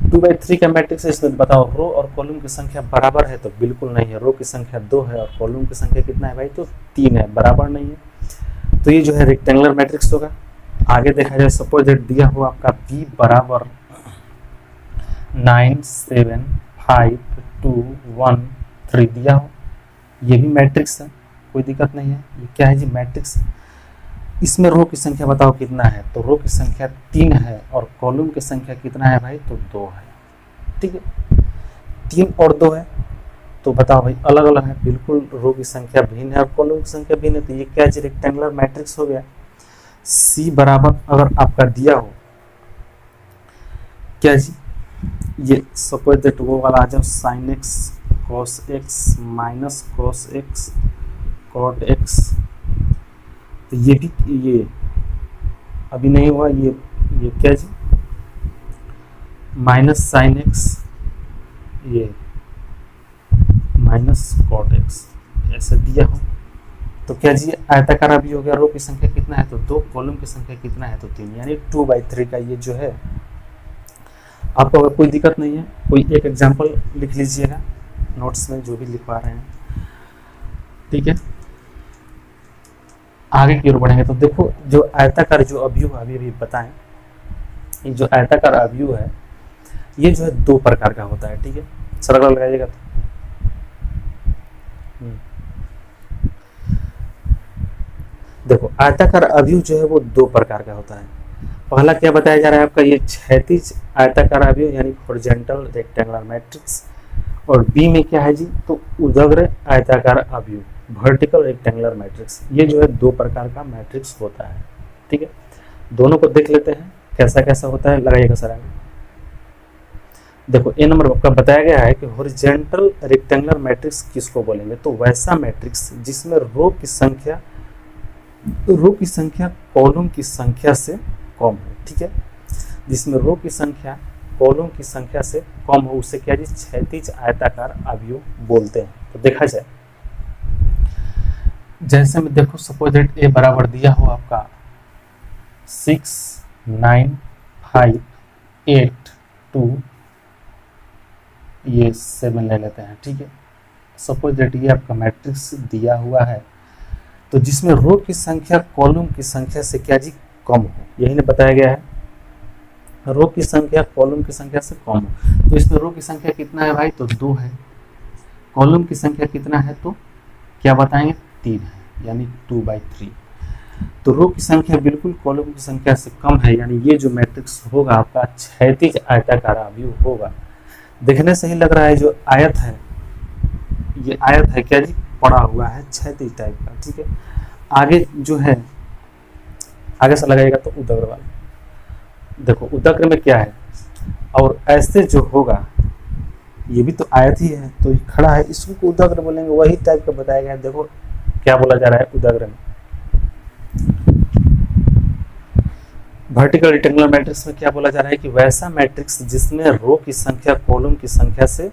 2/3 का मैट्रिक्स है, इसमें बताओ रो और कॉलम की संख्या बराबर है तो बिल्कुल नहीं है, रो की संख्या 2 है और कॉलम की संख्या कितना है भाई तो 3 है, बराबर नहीं है, तो ये जो है रेक्टेंगुलर मैट्रिक्स होगा। आगे देखा जाए, सपोज दैट दिया हो आपका b बराबर 9 7 5 2 1 3 दिया हो, ये भी मैट्रिक्स है, कोई दिक्कत नहीं है, ये क्या है जी मैट्रिक्स। इसमें रो की संख्या बताओ कितना है, तो रो की संख्या 3 है और कॉलम की संख्या कितना है भाई तो 2 है। ठीक है, 3 और 2 है, तो बताओ भाई अलग अलग है, बिल्कुल रो की संख्या भिन्न है और कॉलम की संख्या भिन्न है, तो ये क्या जी रेक्टेंगुलर मैट्रिक्स हो गया। सी बराबर अगर आपका दिया हो क्या जी, ये सपोज दैट वो वाला आ जाओ, sine x cos x minus cos x cot x, तो ये भी ये अभी नहीं हुआ, ये क्या जी माइनस साइन एक्स, ये माइनस cot x ऐसा दिया हो, तो क्या जी आयताकार अभी हो गया। रो की संख्या कितना है तो 2, कॉलम की संख्या कितना है तो 3, यानी 2/3 का ये जो है। आपको अगर कोई दिक्कत नहीं है, कोई एक एग्जांपल लिख लीजिएगा नोट्स में जो भी लिखवा रहे हैं। ठीक है, आगे की ओर बढ़ेंगे तो देखो जो आयताकार जो अवयव अभी बताएं, ये जो आयताकार अवयव है ये जो है 2 प्रकार का होता है। ठीक है, सरल लगाइएगा तो देखो आयताकार अवयव जो है वो 2 प्रकार का होता है। पहला क्या बताया जा रहा है आपका, ये क्षैतिज आयताकार अवयव यानी हॉरिजॉन्टल रेक्टेंगुलर मैट्रिक्स, और बी में क्या है जी तो उदग्र आयताकार अवयव वर्टिकल रेक्टेंगुलर मैट्रिक्स। ये जो है 2 प्रकार का मैट्रिक्स होता है। ठीक है, दोनों को देख लेते हैं कैसा कैसा होता है, लगाइएगा सर आगे। देखो ए नंबर आपका बताया गया है कि हॉरिजॉन्टल रेक्टेंगुलर मैट्रिक्स किसको बोलेंगे, तो वैसा मैट्रिक्स जिसमें रो की संख्या कॉलम की संख्या से कम हो। ठीक है, जिसमें रो की संख्या कॉलम की संख्या से कम हो उसे क्या जी क्षैतिज आयताकार अवयव बोलते हैं। तो देखा जाए जैसे में देखो सपोज दैट ए बराबर दिया हो आपका 6 9 5 8 2 ये 7 ले लेते हैं, ठीक है। सपोज दैट ये आपका मैट्रिक्स दिया हुआ है, तो जिसमें रो की संख्या कॉलम की संख्या से क्या जी कम हो, यही ने बताया गया है। रो की संख्या कॉलम की संख्या से कम हो, तो इसमें रो की संख्या कितना है भाई, तो 2 है। कॉलम की संख्या कितना है, तो क्या बताएंगे, 3 है, यानी 2/3। तो रो की संख्या बिल्कुल कॉलम की संख्या से कम है, यानी ये जो मैट्रिक्स होगा आपका क्षैतिज आयताकार आव्यूह होगा। देखने से ही लग रहा है जो आयत है, ये आयत है क्या जी, पड़ा हुआ है क्षैतिज टाइप का, ठीक है। आगे जो है, आगे से लगाइएगा तो उदग्र वाला, देखो उदग्र में क्या है, और ऐसे जो होगा ये भी तो आयत ही है, तो ये खड़ा है, इसको उदग्र बोलेंगे, वही टाइप का बताया गया है। देखो क्या बोला जा रहा है उदग्र में, वर्टिकल रेक्टेंगुलर मैट्रिक्स में क्या बोला जा रहा है कि वैसा मैट्रिक्स जिसमें रो की संख्या कॉलम की संख्या से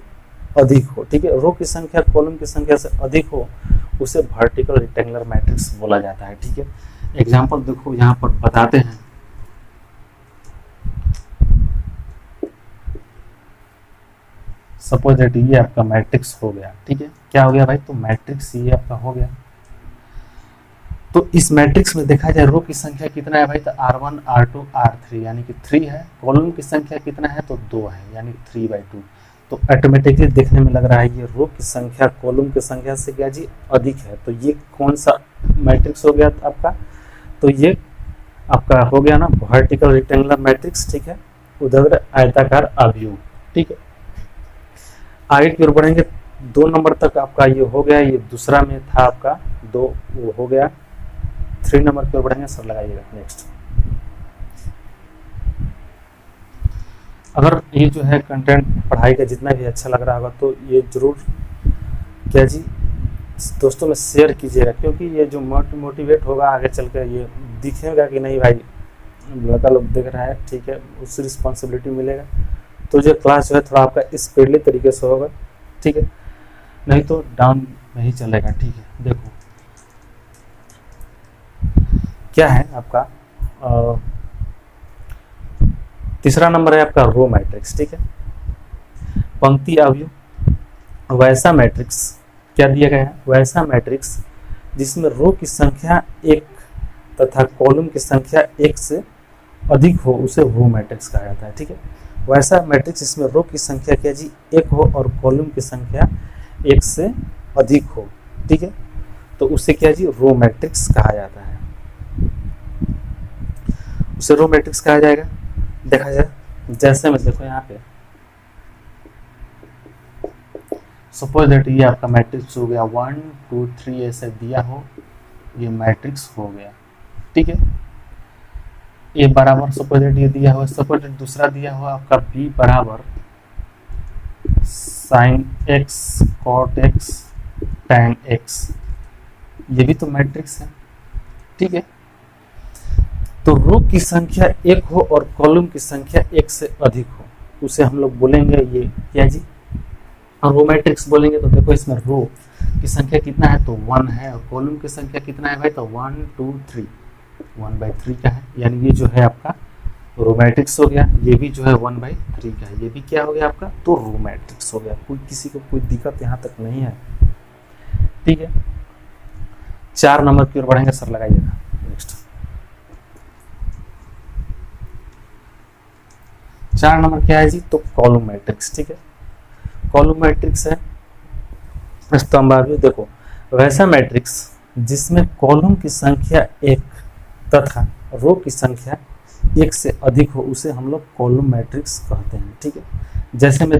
अधिक हो, ठीक है। रो की संख्या कॉलम की संख्या से अधिक हो उसे वर्टिकल रेक्टेंगुलर मैट्रिक्स बोला जाता है, ठीक है। एग्जांपल देखो यहाँ पर बताते हैं। सपोज दैट ये आपका मैट्रिक्स हो गया, ठीक है। क्या हो गया भाई, तो मैट्रिक्स ये आपका हो गया। तो इस मैट्रिक्स में देखा जाए रो की संख्या कितना है भाई, तो R1 R2 R3 यानी कि 3 है। कॉलम की संख्या कितना है, तो 2 है, यानी 3/2। तो ऑटोमेटिकली देखने में लग रहा है ये रो की संख्या कॉलम की संख्या से क्या जी अधिक है। तो ये कौन सा मैट्रिक्स हो गया आपका, तो ये आपका हो गया ना वर्टिकल रेक्टेंगुलर मैट्रिक्स, ठीक है, उदग्र आयताकार आव्यूह, ठीक है। आगे की ओर बढ़ेंगे, 2 नंबर तक आपका ये हो गया, ये दूसरा में था आपका 2, वो हो गया। 3 नंबर की ओर बढ़ेंगे, सर लगाइएगा नेक्स्ट। अगर ये जो है कंटेंट पढ़ाई का जितना भी अच्छा लग रहा होगा तो ये जरूर क्या जी दोस्तों में शेयर कीजिएगा, क्योंकि ये जो मोटिवेट होगा आगे चल कर ये दिखेगा कि नहीं भाई लड़का लोग देख रहा है, ठीक है, उससे रिस्पॉन्सिबिलिटी मिलेगा। तो जो क्लास जो है थोड़ा आपका स्पीडली तरीके से होगा, ठीक है, नहीं तो डाउन में ही चलेगा, ठीक है। देखो क्या है आपका तीसरा नंबर है आपका रो मैट्रिक्स, ठीक है, पंक्ति आव्यूह। वैसा मैट्रिक्स क्या दिया गया है, वैसा मैट्रिक्स जिसमें रो की संख्या 1 तथा कॉलम की संख्या 1 से अधिक हो उसे रो मैट्रिक्स कहा जाता है, ठीक है। वैसा मैट्रिक्स जिसमें रो की संख्या क्या जी 1 हो और कॉलम की संख्या 1 से अधिक हो, ठीक है, तो उसे क्या जी रो मैट्रिक्स कहा जाता है, उसे रो मैट्रिक्स कहा जाएगा। देखा जाए जैसे में देखो यहाँ पे सपोज दैट ये आपका मैट्रिक्स हो गया 1 2 3 ऐसे दिया हो, ये मैट्रिक्स हो गया, ठीक है। ए बराबर सपोज दैट ये दिया हुआ, सपोज दैट दूसरा दिया हुआ आपका बी बराबर sin x cot x tan x, ये भी तो मैट्रिक्स है, ठीक है। तो रो की संख्या 1 हो और कॉलम की संख्या 1 से अधिक हो उसे हम लोग बोलेंगे ये क्या जी रो मैट्रिक्स बोलेंगे। तो देखो इसमें रो की संख्या कितना है, तो 1 है, और कॉलम की संख्या कितना है भाई, तो 1 2 3 1/3 का है, यानी ये जो है आपका रो मैट्रिक्स हो गया। ये भी जो है 1/3 का है, ये भी क्या हो गया आपका, तो रो मैट्रिक्स हो गया। कोई किसी को कोई दिक्कत यहाँ तक नहीं है, ठीक है। 4 नंबर की ओर बढ़ेंगे, सर लगाइएगा नेक्स्ट। 4 नंबर क्या है जी, तो कॉलम मैट्रिक्स, ठीक है। कॉलम मैट्रिक्स है स्तंभ आव्यूह। देखो वैसा मैट्रिक्स जिसमें कॉलम की संख्या 1 तथा रो की संख्या 1 से अधिक हो उसे हम लोग कॉलम मैट्रिक्स कहते हैं, ठीक है। जैसे में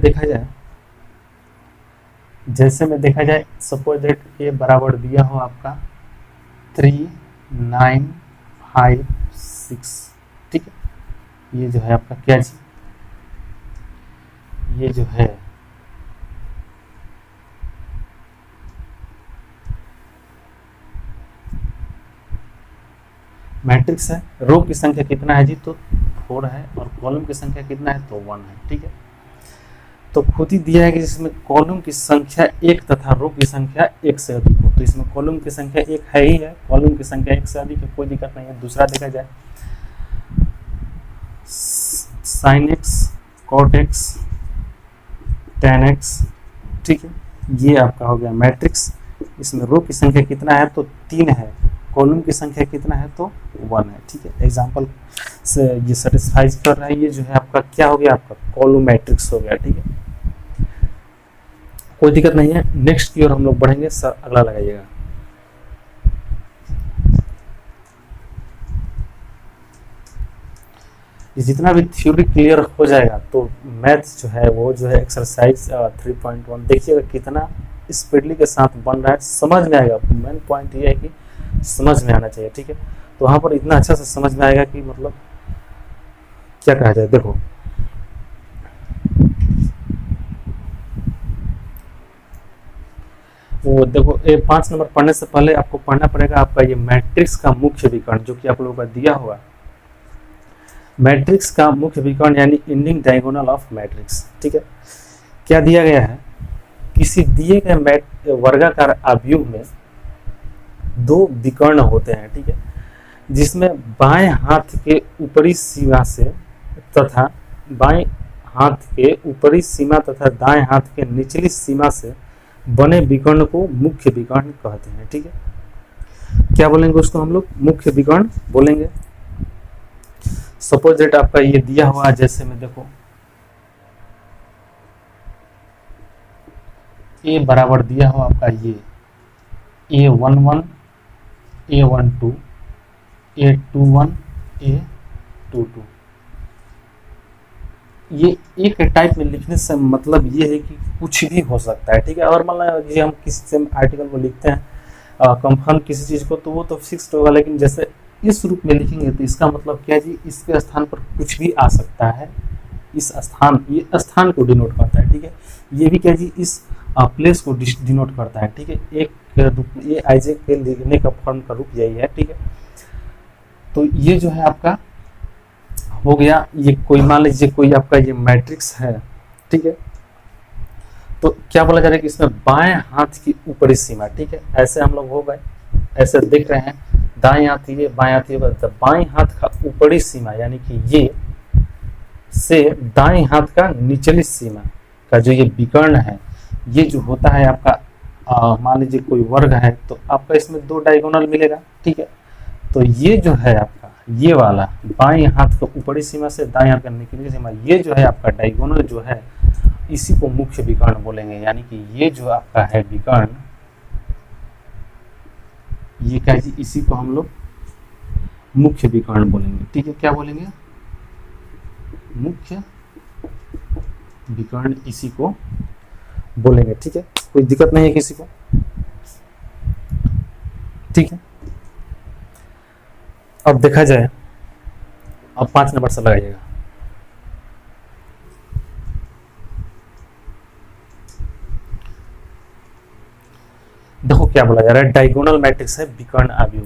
देखा जाए सपोज दैट ये बराबर दिया हो आपका 3 9 5 6, ठीक है। ये जो है आपका क्या जी, ये जो है मैट्रिक्स है। रो की संख्या कितना है जी, तो 4 है, और कॉलम की संख्या कितना है, तो 1 है, ठीक है। तो खुद ही दिया है कि जिसमें कॉलम की संख्या 1 तथा रो की संख्या 1 से अधिक हो, तो इसमें कॉलम की संख्या एक है ही है, कॉलम की संख्या एक से अधिक है, कोई दिक्कत नहीं है। दूसरा देखा जाए sin x cot x tan x, ठीक है, ये आपका हो गया मैट्रिक्स। इसमें रो की संख्या कितना है तो 3 है, कॉलम की संख्या कितना है तो 1 है, ठीक है। एग्जाम्पल से ये सेटिस्फाई कर रहा है, ये जो है आपका क्या हो गया, आपका कॉलम मैट्रिक्स हो गया, ठीक है, कोई दिक्कत नहीं है। नेक्स्ट की ओर हम लोग बढ़ेंगे, सर अगला लगाइएगा। जितना भी थ्योरी क्लियर हो जाएगा तो मैथ जो है वो जो है एक्सरसाइज 3.1 देखिएगा कितना स्पीडली के साथ बन रहा है, समझ में आएगा। मेन पॉइंट ये है कि समझ में आना चाहिए, ठीक है। तो वहाँ पर इतना अच्छा से समझ में आएगा कि मतलब क्या कहा जाए। देखो वो देखो 5 नंबर पढ़ने से पहले आपको पढ़ना पड़ेगा आपका ये मैट्रिक्स का मुख्य विकर्ण, जो कि आप लोगों का दिया हुआ मैट्रिक्स का मुख्य विकर्ण यानी इंडिंग डायगोनल ऑफ मैट्रिक्स, ठीक है। क्या दिया गया है, किसी दिए गए वर्गाकार आव्यूह में 2 विकर्ण होते हैं, ठीक है, जिसमें बाएं हाथ के ऊपरी सीमा से तथा बाएं हाथ के ऊपरी सीमा तथा दाएं हाथ के निचली सीमा से बने विकर्ण को मुख्य विकर्ण कहते हैं, ठीक है। क्या बोलेंगे उसको हम लोग, मुख्य विकर्ण बोलेंगे। सपोज दैट आपका ये दिया हुआ, जैसे में देखो ए बराबर दिया हुआ आपका ये A11 A12 A21 A22, ये एक टाइप में लिखने से मतलब ये है कि कुछ भी हो सकता है, ठीक है। और मान लीजिए हम किसी से आर्टिकल को लिखते हैं कंफर्म किसी चीज़ को, तो वो तो फिक्स्ड होगा, लेकिन जैसे इस रूप में लिखेंगे तो इसका मतलब क्या जी, इसके स्थान पर कुछ भी आ सकता है। इस स्थान, ये स्थान को डिनोट करता है, ठीक है। ये भी क्या जी, इस प्लेस को डिनोट करता है, ठीक है। ये आईजे के लिखने का फॉर्म का रूप यही है, ठीक है। तो ये जो है आपका हो गया, ये कोई मान लीजिए कोई आपका ये मैट्रिक्स है, ठीक है। तो क्या बोला जा रहा है कि इसमें बाएं हाथ की ऊपरी सीमा, ठीक है, ऐसे हम लोग हो गए, ऐसे देख रहे हैं, दाएं हाथ ये बाएं हाथ ये, बाएं हाथ का ऊपरी सीमा यानी कि ये से दाएं हाथ का निचली सीमा का जो ये विकर्ण है, ये जो होता है आपका मान लीजिए कोई वर्ग है, तो आपका इसमें 2 डायगोनल मिलेगा, ठीक है। तो ये जो है आपका ये वाला बाएं हाथ का ऊपरी सीमा से दाएं हाथ का निचली सीमा, ये जो है आपका डायगोनल जो है, इसी को मुख्य विकर्ण बोलेंगे। यानी कि ये जो आपका है विकर्ण, ये क्या है, इसी को हम लोग मुख्य विकर्ण बोलेंगे, ठीक है। क्या बोलेंगे, मुख्य विकर्ण, इसी को बोलेंगे, ठीक है। कोई दिक्कत नहीं है किसी को, ठीक है। अब देखा जाए, अब 5 नंबर से लगाइएगा। देखो क्या बोला जा रहा है, डायगोनल मैट्रिक्स है विकर्ण आव्यूह,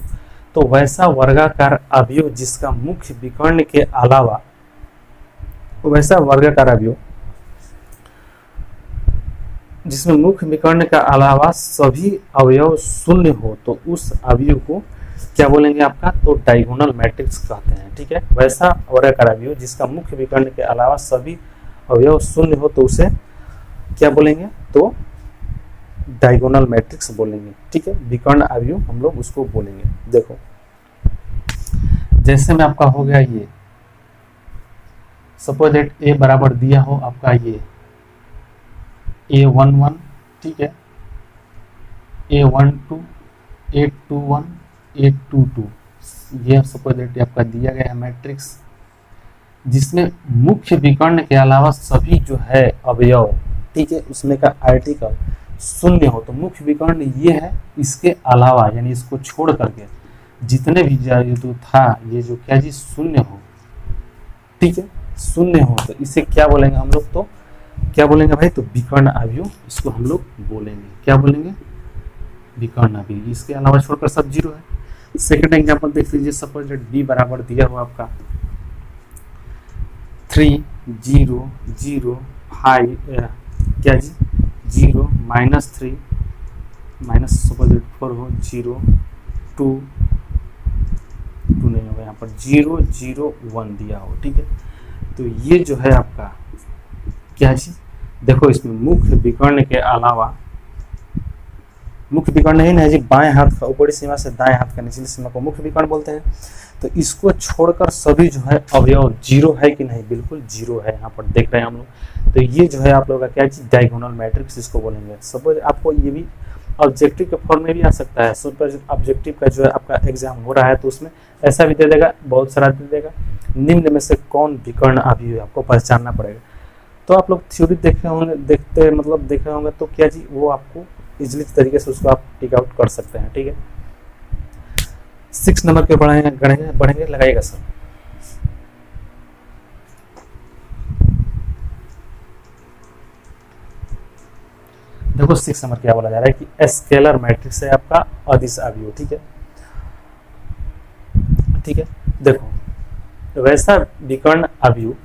तो वैसा वर्गाकार आव्यूह जिसका मुख्य विकर्ण के अलावा, वैसा वर्गाकार आव्यूह जिसमें मुख्य विकर्ण का अलावा सभी अवयव शून्य हो, तो उस आव्यूह को क्या बोलेंगे आपका, तो डायगोनल मैट्रिक्स कहते हैं, ठीक है। वैसा वर्गाकार आव्यूह जिसका मुख्य विकर्ण के अलावा सभी अवयव शून्य हो, तो उसे क्या बोलेंगे, तो डायगोनल मैट्रिक्स बोलेंगे, ठीक है। विकर्ण आव्यूह हम लोग उसको बोलेंगे। देखो जैसे में आपका हो गया ये, सपोज दैट ए बराबर दिया हो आपका ये A11, ठीक है, A12 A21 A22, ये सपोज दैट आपका दिया गया है मैट्रिक्स, जिसमें मुख्य विकर्ण के अलावा सभी जो है अवयव, ठीक है, उसमें का आर्टिकल शून्य हो, तो मुख्य विकर्ण ये है, इसके अलावा यानी इसको छोड़ करके जितने भी जो था ये जो क्या जी शून्य हो, ठीक है, शून्य हो, तो इसे क्या बोलेंगे हम लोग, तो क्या बोलेंगे भाई, तो विकर्ण आव्यूह इसको हम लोग बोलेंगे। क्या बोलेंगे, विकर्ण आव्यूह, इसके अलावा छोड़कर सब 0 है। सेकंड एग्जांपल देख लीजिए, सपोज दैट बी बराबर दिया हुआ आपका 3 0 0 5 क्या जी 0 -3 माइनस सपोज 4 हो, 0 2 2 नहीं होगा, यहाँ पर 0 0 1 दिया हो, ठीक है। तो ये जो है आपका क्या चीज, देखो इसमें मुख्य विकर्ण के अलावा, मुख्य विकर्ण नहीं ना जी, बाएं हाथ का ऊपरी सीमा से दाएं हाथ का निचली सीमा को मुख्य विकर्ण बोलते हैं। तो इसको छोड़कर सभी जो है अवयव जीरो है कि नहीं, बिल्कुल जीरो है, यहाँ पर देख रहे हैं हम लोग। तो ये जो है आप लोगों का क्या चीज, डायगोनल मैट्रिक्स इसको बोलेंगे। सपोज आपको ये भी ऑब्जेक्टिव के फॉर्म में भी आ सकता है। सुपर ऑब्जेक्टिव का जो है आपका एग्जाम हो रहा है तो उसमें ऐसा भी दे देगा, बहुत सारा दे देगा, निम्न में से कौन विकर्ण अवयव आपको पहचानना पड़ेगा। तो आप लोग थ्योरी देखे होंगे, देखे होंगे तो क्या जी, वो आपको इजिली तरीके से उसको आप टिक आउट कर सकते हैं, ठीक है। 6 नंबर के बढ़ेंगे लगाइएगा सर। देखो 6 नंबर क्या बोला जा रहा है कि स्केलर मैट्रिक्स है आपका अदिश अवयव, ठीक है, ठीक है। देखो वैसा विकर्ण अवयव,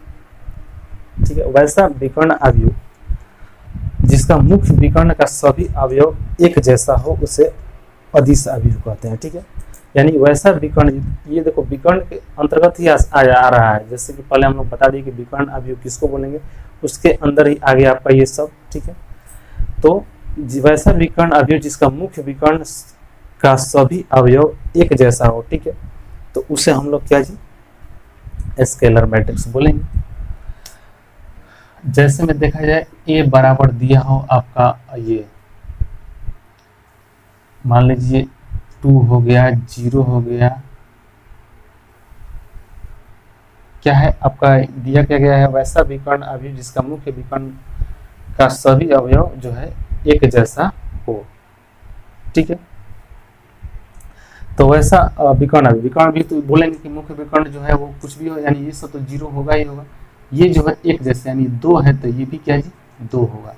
ठीक है, वैसा विकर्ण अवयव जिसका मुख्य विकर्ण का सभी अवयव एक जैसा हो उसे अदिश अवयव कहते हैं, ठीक है। यानी वैसा विकर्ण, ये देखो विकर्ण के अंतर्गत ही आ रहा है। जैसे कि पहले हम लोग बता दिए कि विकर्ण अवयव किसको बोलेंगे, उसके अंदर ही आगे आपका ये सब, ठीक है। तो वैसा विकर्ण अवयव जिसका मुख्य विकर्ण का सभी अवयव एक जैसा हो, ठीक है, तो उसे हम लोग क्या जी, स्केलर मैट्रिक्स बोलेंगे। जैसे में देखा जाए ए बराबर दिया हो आपका, ये मान लीजिए 2 हो गया, 0 हो गया, क्या है आपका दिया क्या गया है, वैसा विकर्ण अवयव जिसका मुख्य विकर्ण का सभी अवयव जो है एक जैसा हो, ठीक है। तो वैसा विकर्ण भी तो बोलेंगे कि मुख्य विकर्ण जो है वो कुछ भी हो, यानी ये सब तो 0 होगा ही होगा। ये जो है एक जैसे, यानी 2 है तो ये भी क्या जी, 2 होगा,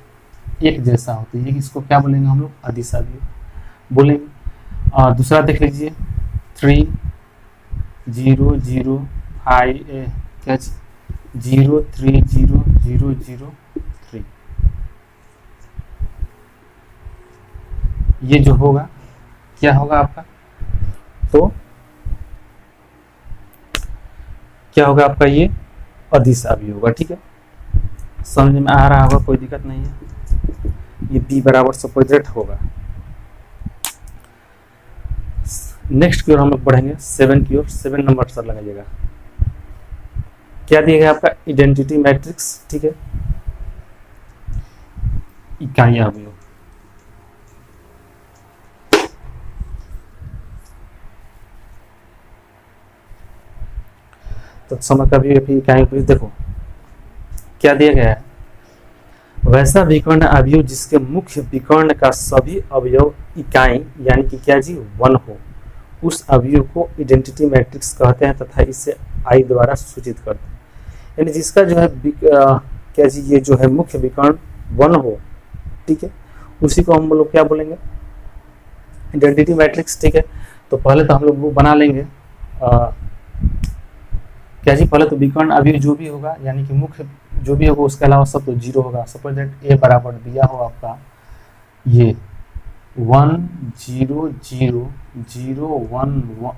एक जैसा हो, तो ये इसको क्या बोलेंगे हम लोग, अदिश अवयव बोलेंगे। दूसरा देख लीजिए 3 0 0 5 क्या 0 3 0 0 0 3, ये जो होगा क्या होगा आपका, तो क्या होगा आपका, ये अदिश अवयव होगा, ठीक है। समझ में आ रहा होगा, कोई दिक्कत नहीं है। ये b बराबर सपोजिट होगा। नेक्स्ट की ओर हम लोग बढ़ेंगे 7 की ओर। 7 नंबर सर लगाइएगा। क्या दिया गया आपका, आइडेंटिटी मैट्रिक्स, ठीक है, इकाई अवयव। तो समय का भी इकाई को देखो क्या दिया गया है, वैसा विकर्ण अवयव जिसके मुख्य विकर्ण का सभी अवयव इकाई यानी कि क्या जी 1 हो, उस अवयव को आइडेंटिटी मैट्रिक्स कहते हैं तथा इसे आई द्वारा सूचित करते हैं। यानी जिसका जो है क्या जी, ये जो है मुख्य विकर्ण 1 हो, ठीक है, उसी को हम लोग क्या बोलेंगे, आइडेंटिटी मैट्रिक्स, ठीक है। तो पहले तो हम लोग वो बना लेंगे क्या जी, पहले तो विकर्ण अवयव जो भी होगा यानी कि मुख्य जो भी होगा उसके अलावा सब तो 0 होगा। सपोज दैट ए बराबर दिया हो आपका ये 1 0 0 0 1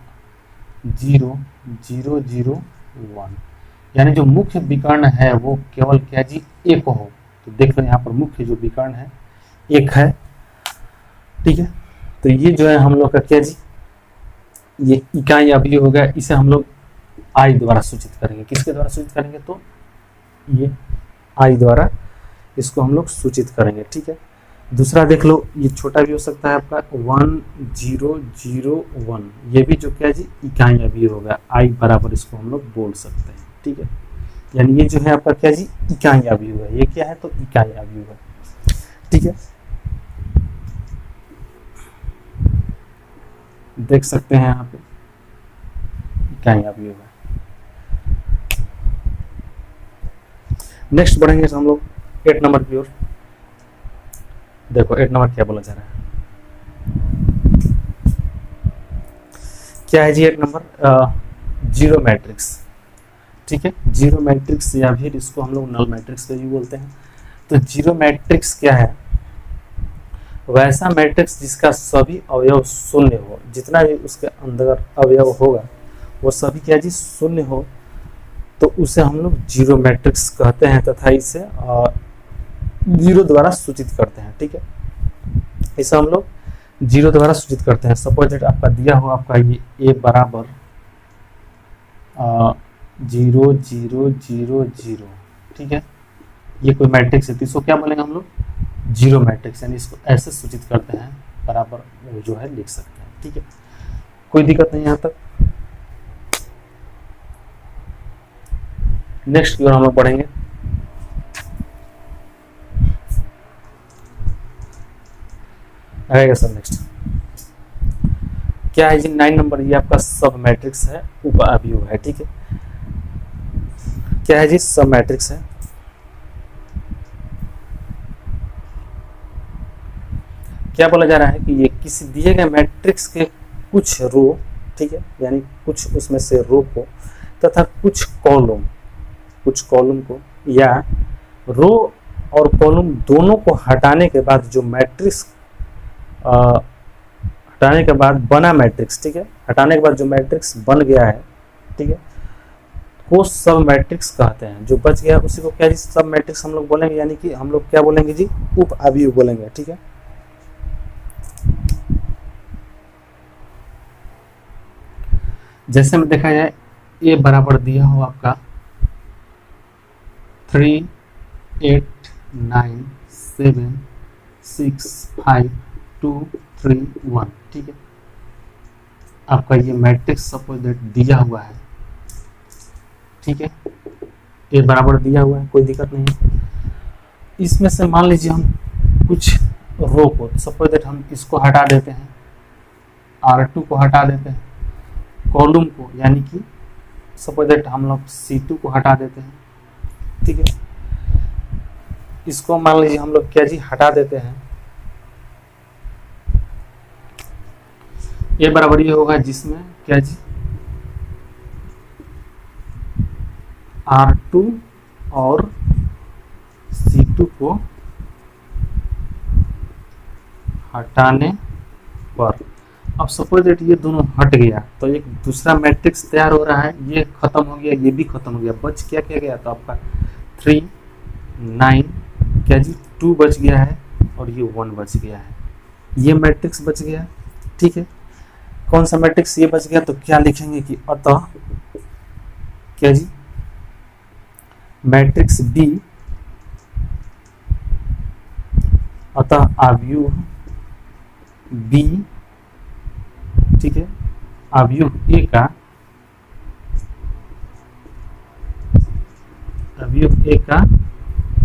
0 0 0 1, यानी जो मुख्य विकर्ण है वो केवल क्या जी, एक हो। तो देख लो यहाँ पर मुख्य जो विकर्ण है एक है, ठीक है। तो ये जो है हम लोग का क्या जी, ये इकाई अवयव हो गया, इसे हम लोग आई द्वारा सूचित करेंगे। किसके द्वारा सूचित करेंगे, तो ये आई द्वारा इसको हम लोग सूचित करेंगे, ठीक है। दूसरा देख लो, ये छोटा भी हो सकता है आपका 1 0 0 1, ये भी जो क्या जी इकाई अवयव होगा, आई बराबर इसको हम लोग बोल सकते हैं, ठीक है। यानी ये जो है आपका क्या जी इकाई अवयव है, ये क्या है, तो इकाई अवयव है, ठीक है। देख सकते हैं यहाँ पे इकाई अवयव है। नेक्स्ट बढ़ेंगे हम लोग 8 नंबर की ओर। देखो 8 नंबर क्या बोला जा रहा है, क्या है जी 8 नंबर, जीरो मैट्रिक्स, ठीक है। जीरो मैट्रिक्स या फिर इसको हम लोग नल मैट्रिक्स भी बोलते हैं। तो जीरो मैट्रिक्स क्या है, वैसा मैट्रिक्स जिसका सभी अवयव शून्य हो, जितना भी उसके अंदर अवयव होगा वो सभी क्या जी शून्य हो, तो उसे हम लोग जीरो मैट्रिक्स कहते हैं तथा इसे जीरो द्वारा सूचित करते हैं। ठीक है, इसे हम लोग जीरो द्वारा सूचित करते हैं। सपोज दैट आपका दिया हो आपका ये ए बराबर 0 0 0 0, ठीक है, ये कोई मैट्रिक्स है तो इसको क्या बोलेंगे हम लोग जीरो मैट्रिक्स, यानी इसको ऐसे सूचित करते हैं बराबर जो है लिख सकते हैं। ठीक है, कोई दिक्कत नहीं यहाँ तक। नेक्स्ट की ओर हम लोग पढ़ेंगे। आएगा सर नेक्स्ट क्या है जी 9 नंबर, ये आपका सब मैट्रिक्स है, उप अवयव है। ठीक है, क्या है जी सब मैट्रिक्स है। क्या बोला जा रहा है कि ये किसी दिए गए मैट्रिक्स के कुछ रो, ठीक है, यानी कुछ उसमें से रो को तथा कुछ कॉलम को या रो और कॉलम दोनों को हटाने के बाद जो मैट्रिक्स हटाने के बाद बना मैट्रिक्स, ठीक है, हटाने के बाद जो मैट्रिक्स बन गया है, ठीक है, को सब मैट्रिक्स कहते हैं। जो बच गया उसी को क्या जी सब मैट्रिक्स हम लोग बोलेंगे, यानी कि हम लोग क्या बोलेंगे जी उप अवयव बोलेंगे। ठीक है, जैसे में देखा जाए ए बराबर दिया हो आपका 3 8 9 7 6 5 2 3 1, ठीक है, आपका ये मैट्रिक्स सपोज दैट दिया हुआ है। ठीक है, ए बराबर दिया हुआ है, कोई दिक्कत नहीं है। इसमें से मान लीजिए हम कुछ रो को सपोज दैट हम इसको हटा देते हैं, R2 को हटा देते हैं, कॉलम को यानी कि सपोज दैट हम लोग C2 को हटा देते हैं। ठीक है, इसको मान लीजिए हम लोग क्या जी हटा देते हैं। ये बराबर ये होगा जिसमें क्या जी R2 और C2 को हटाने पर, अब सपोज दैट ये दोनों हट गया तो एक दूसरा मैट्रिक्स तैयार हो रहा है, ये खत्म हो गया, ये भी खत्म हो गया, बच क्या क्या गया तो आपका 3 9 क्या जी 2 बच गया है और ये 1 बच गया है, ये मैट्रिक्स बच गया। ठीक है, कौन सा मैट्रिक्स ये बच गया तो क्या लिखेंगे कि अतः क्या जी मैट्रिक्स बी अतः अवयव बी, ठीक है, अवयव ए का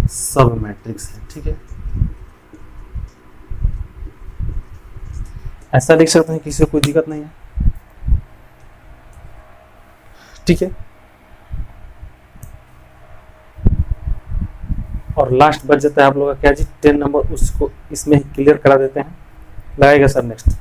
सब मैट्रिक्स है। ठीक है, ऐसा लिख सकते हैं, किसी को कोई दिक्कत नहीं है। ठीक है, और लास्ट बच जाता है आप लोगों का क्या जी 10 नंबर, उसको इसमें ही क्लियर करा देते हैं। लगाएगा सर नेक्स्ट।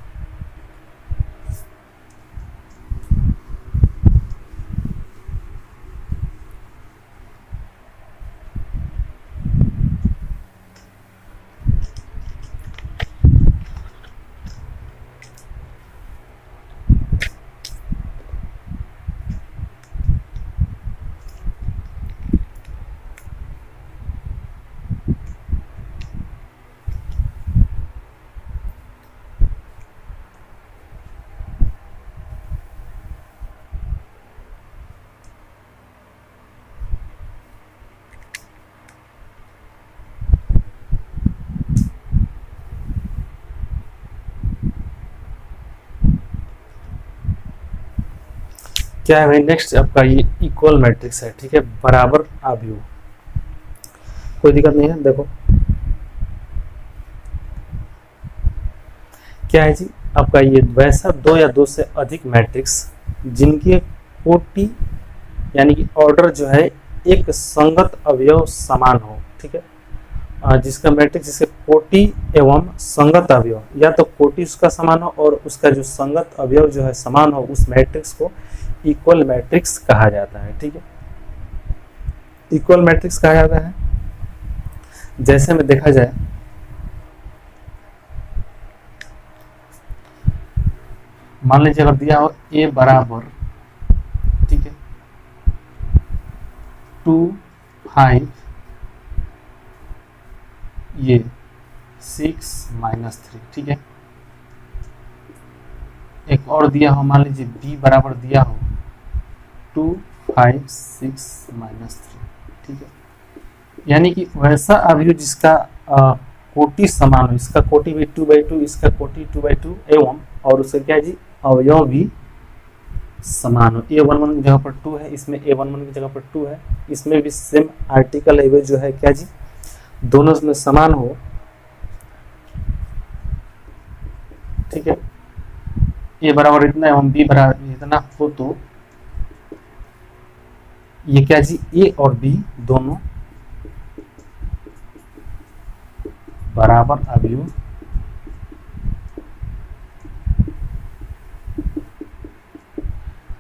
क्या है भाई नेक्स्ट आपका ये इक्वल मैट्रिक्स है। ठीक है, बराबर अवयव, कोई दिक्कत नहीं है। देखो क्या है जी आपका ये वैसा दो या दो से अधिक मैट्रिक्स जिनकी कोटि यानी कि ऑर्डर जो है एक संगत अवयव समान हो। ठीक है, जिसका मैट्रिक्स जिसके कोटि एवं संगत अवयव, या तो कोटि उसका समान हो और उसका जो संगत अवयव जो है समान हो, उस मैट्रिक्स को इक्वल मैट्रिक्स कहा जाता है। ठीक है, इक्वल मैट्रिक्स कहा जाता है। जैसे में देखा जाए मान लीजिए अगर दिया हो a बराबर, ठीक है, 2 5 ये 6 -3, ठीक है। एक और दिया हो, मान लीजिए b बराबर दिया हो 2 5 6 -3, ठीक है। यानी कि वैसा अवयव जिसका कोटि समान हो, इसका कोटि भी 2/2, इसका कोटि 2/2 एवं और उसका क्या है जी अवयव भी समान हो। a11 की जगह पर 2 है, इसमें a11 की जगह पर 2 है, इसमें भी सेम आर्टिकल है जो है क्या जी दोनों में समान हो, ठीक है। a बराबर इतना एवं b बराबर इतना हो तो ये क्या जी a और b दोनों बराबर अवयव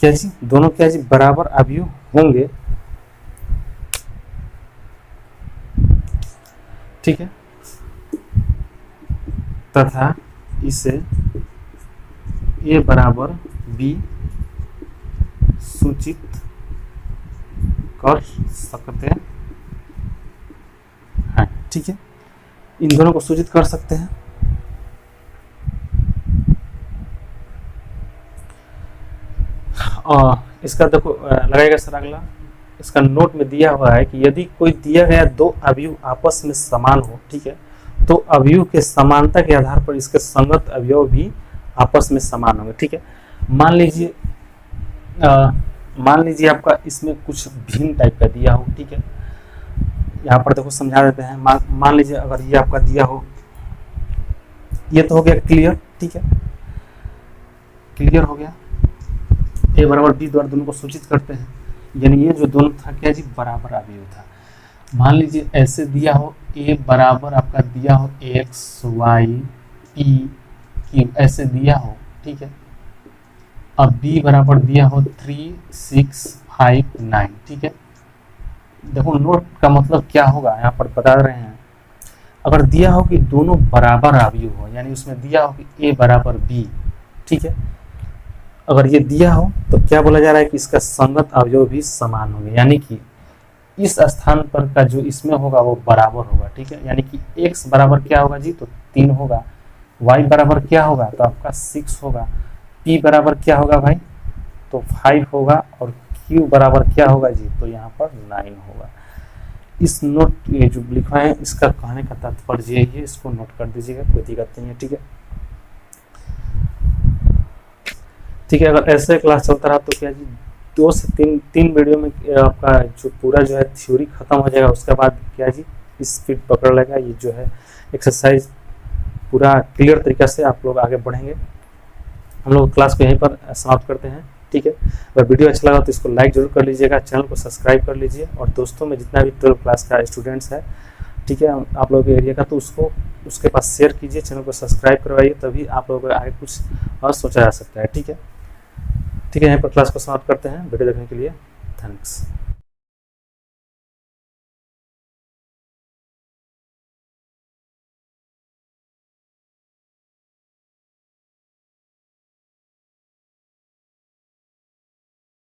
क्या जी दोनों क्या जी बराबर अवयव होंगे, ठीक है। तथा इसे a बराबर b सूचित कर सकते हैं, ठीक है। इन दोनों को सूचित कर सकते हैं। इसका देखो लगाएगा सर अगला, इसका नोट में दिया हुआ है कि यदि कोई दिया गया दो अवयव आपस में समान हो, ठीक है, तो अवयव के समानता के आधार पर इसके संगत अवयव भी आपस में समान होंगे, ठीक है। मान लीजिए आपका इसमें कुछ भिन्न टाइप का दिया हो, ठीक है। यहाँ पर देखो समझा देते हैं। मान लीजिए अगर ये आपका दिया हो, ये तो हो गया क्लियर, ठीक है, क्लियर हो गया। a बराबर b द्वारा दोनों को सूचित करते हैं, यानी ये जो दोनों था क्या जी बराबर अवयव था। मान लीजिए ऐसे दिया हो a बराबर आपका दिया हो x y p q ऐसे दिया हो, ठीक है। अब b बराबर दिया हो 3 6 5 9, ठीक है। देखो नोट का मतलब क्या होगा यहाँ पर बता रहे हैं। अगर दिया हो कि दोनों बराबर अवयव हो, यानी उसमें दिया हो कि a बराबर b, ठीक है, अगर ये दिया हो तो क्या बोला जा रहा है कि इसका संगत अवयव भी समान होंगे, यानी कि इस स्थान पर का जो इसमें होगा वो बराबर होगा, ठीक है। यानी कि x बराबर क्या होगा जी तो 3 होगा, y बराबर क्या होगा तो आपका 6 होगा, p बराबर क्या होगा भाई तो 5 होगा, और q बराबर क्या होगा जी तो यहाँ पर 9 होगा। इस नोट ये जो लिखा है इसका कहने का तात्पर्य यही है, इसको नोट कर दीजिएगा, कोई दिक्कत नहीं है, ठीक है। ठीक है, अगर ऐसे क्लास चलता रहा तो क्या जी 2 से 3 वीडियो में आपका जो पूरा जो है थ्योरी खत्म हो जाएगा। उसके बाद क्या जी स्पीड पकड़ लेगा, ये जो है एक्सरसाइज पूरा क्लियर तरीके से आप लोग आगे बढ़ेंगे। हम लोग क्लास को यहीं पर समाप्त करते हैं, ठीक है। अगर वीडियो अच्छा लगा तो इसको लाइक जरूर कर लीजिएगा, चैनल को सब्सक्राइब कर लीजिए, और दोस्तों में जितना भी 12 क्लास का स्टूडेंट्स है, ठीक है, आप लोगों के एरिया का, तो उसको उसके पास शेयर कीजिए, चैनल को सब्सक्राइब करवाइए, तभी आप लोगों को आगे कुछ और सोचा जा सकता है, ठीक है। ठीक है, यहाँ पर क्लास को समाप्त करते हैं। वीडियो देखने के लिए थैंक्स।